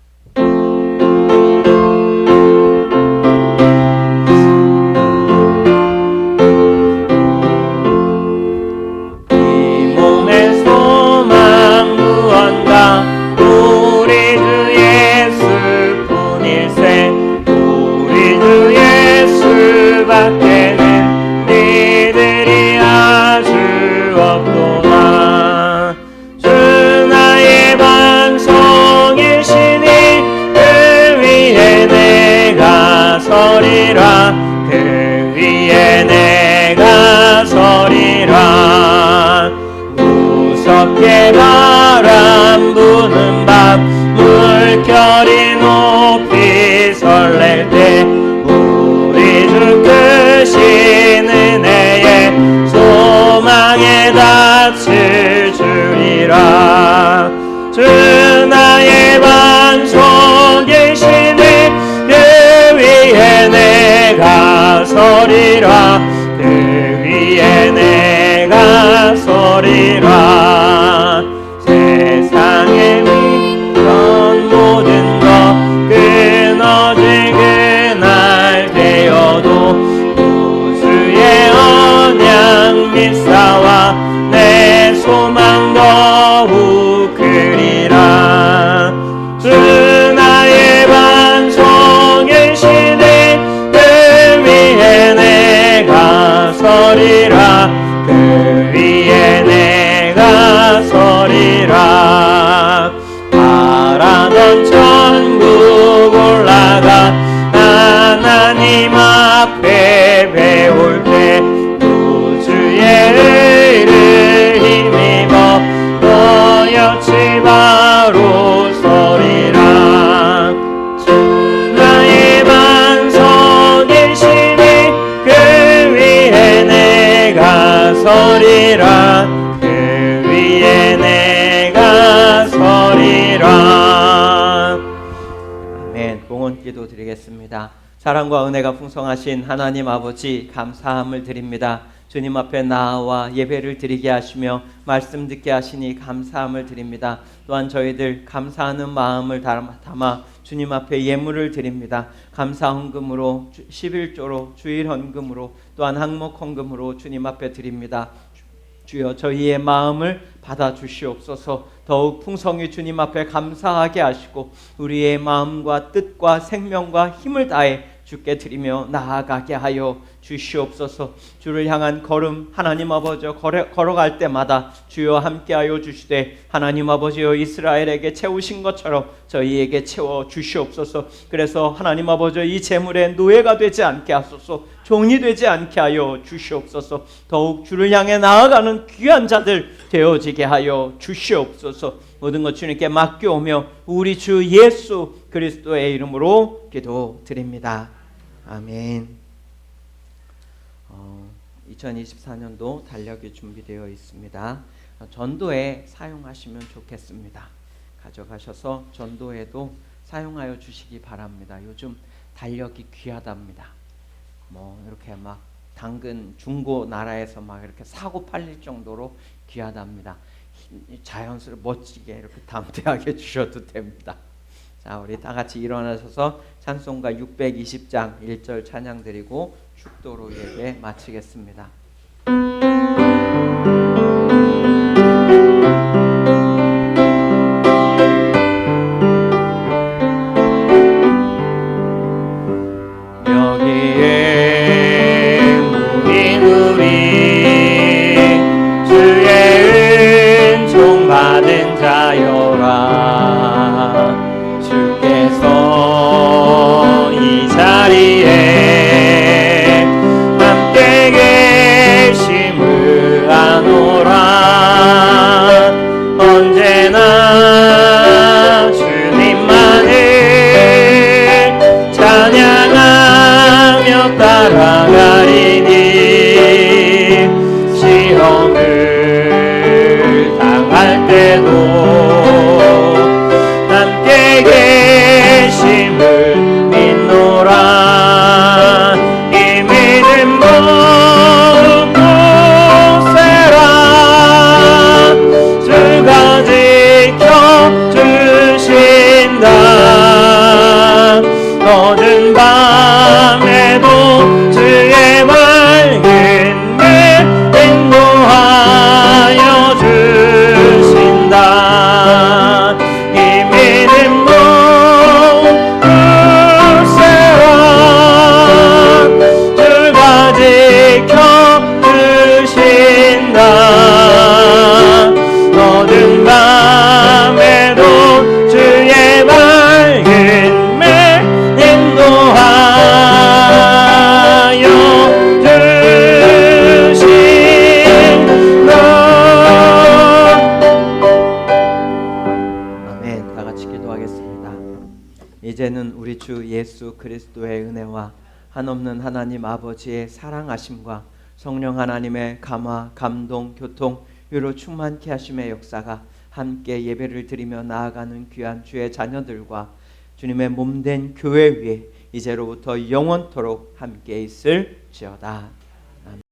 그 위에 내가 서리라. 무섭게 바람 부는 밤 물결이 높이 설렐 때 우리 주 크신 은혜에 소망의 닻을 주리라. 주 나의 반석이시니 그 위에 내가 서리라. 그 위에 내가 서리라. 세상에 있던 모든 것 끊어질 그날 되어도 구주의 언약 믿사와 내 소망 더욱 크리라. 주 나의 반석이시니 그 위에 내가 서리라. 그 위에 내가 서리라. 바라던 천국 올라가 하나님 앞에 배울 때 구주의 의를 힘입어 너였지 바로 서리라. 나의 반석이시니 그 위에 내가 서리라. 그 위에 내가 서리라. 아멘. 봉헌 기도 드리겠습니다. 사랑과 은혜가 풍성하신 하나님 아버지 감사함을 드립니다. 주님 앞에 나아와 예배를 드리게 하시며 말씀 듣게 하시니 감사함을 드립니다. 또한 저희들 감사하는 마음을 담아 주님 앞에 예물을 드립니다. 감사 헌금으로 11조로 주일 헌금으로 또한 항목 헌금으로 주님 앞에 드립니다. 주여 저희의 마음을 받아 주시옵소서. 더욱 풍성히 주님 앞에 감사하게 하시고 우리의 마음과 뜻과 생명과 힘을 다해 주께 드리며 나아가게 하여 주시옵소서. 주를 향한 걸음 하나님 아버지 걸어갈 때마다 주여 함께하여 주시되 하나님 아버지여 이스라엘에게 채우신 것처럼 저희에게 채워 주시옵소서. 그래서 하나님 아버지 이 재물의 노예가 되지 않게 하소서. 종이 되지 않게 하여 주시옵소서. 더욱 주를 향해 나아가는 귀한 자들 되어지게 하여 주시옵소서. 모든 것 주님께 맡겨오며 우리 주 예수 그리스도의 이름으로 기도드립니다. 아멘. 2024년도 달력이 준비되어 있습니다. 전도에 사용하시면 좋겠습니다. 가져가셔서 전도에도 사용하여 주시기 바랍니다. 요즘 달력이 귀하답니다. 이렇게 막 당근 중고 나라에서 막 이렇게 사고 팔릴 정도로 귀하답니다. 자연스럽게 멋지게 이렇게 담대하게 주셔도 됩니다. 자, 우리 다 같이 일어나셔서 찬송가 620장 1절 찬양 드리고 축도로 예배 마치겠습니다. 여기에 모인 우리 주의 은총 받은 자여라. 나가리니 시험을 당할 때도 함께 계심을 믿노라. 이 믿음 모세라 주가 지켜주신다. 어두운 밤에도 주의 맑은 길 인도하여 주신다. 이 믿음 모세라 주가 지켜주신다. 어두운 밤에도 주의 맑은 길 인도하여 주신다. 아멘. 다 같이 기도하겠습니다. 이제는 우리 주 예수 그리스도의 은혜와 한없는 하나님 아버지의 사랑하심과 성령 하나님의 감화, 감동, 교통, 위로 충만케 하심의 역사가 함께 예배를 드리며 나아가는 귀한 주의 자녀들과 주님의 몸된 교회 위에 이제로부터 영원토록 함께 있을지어다.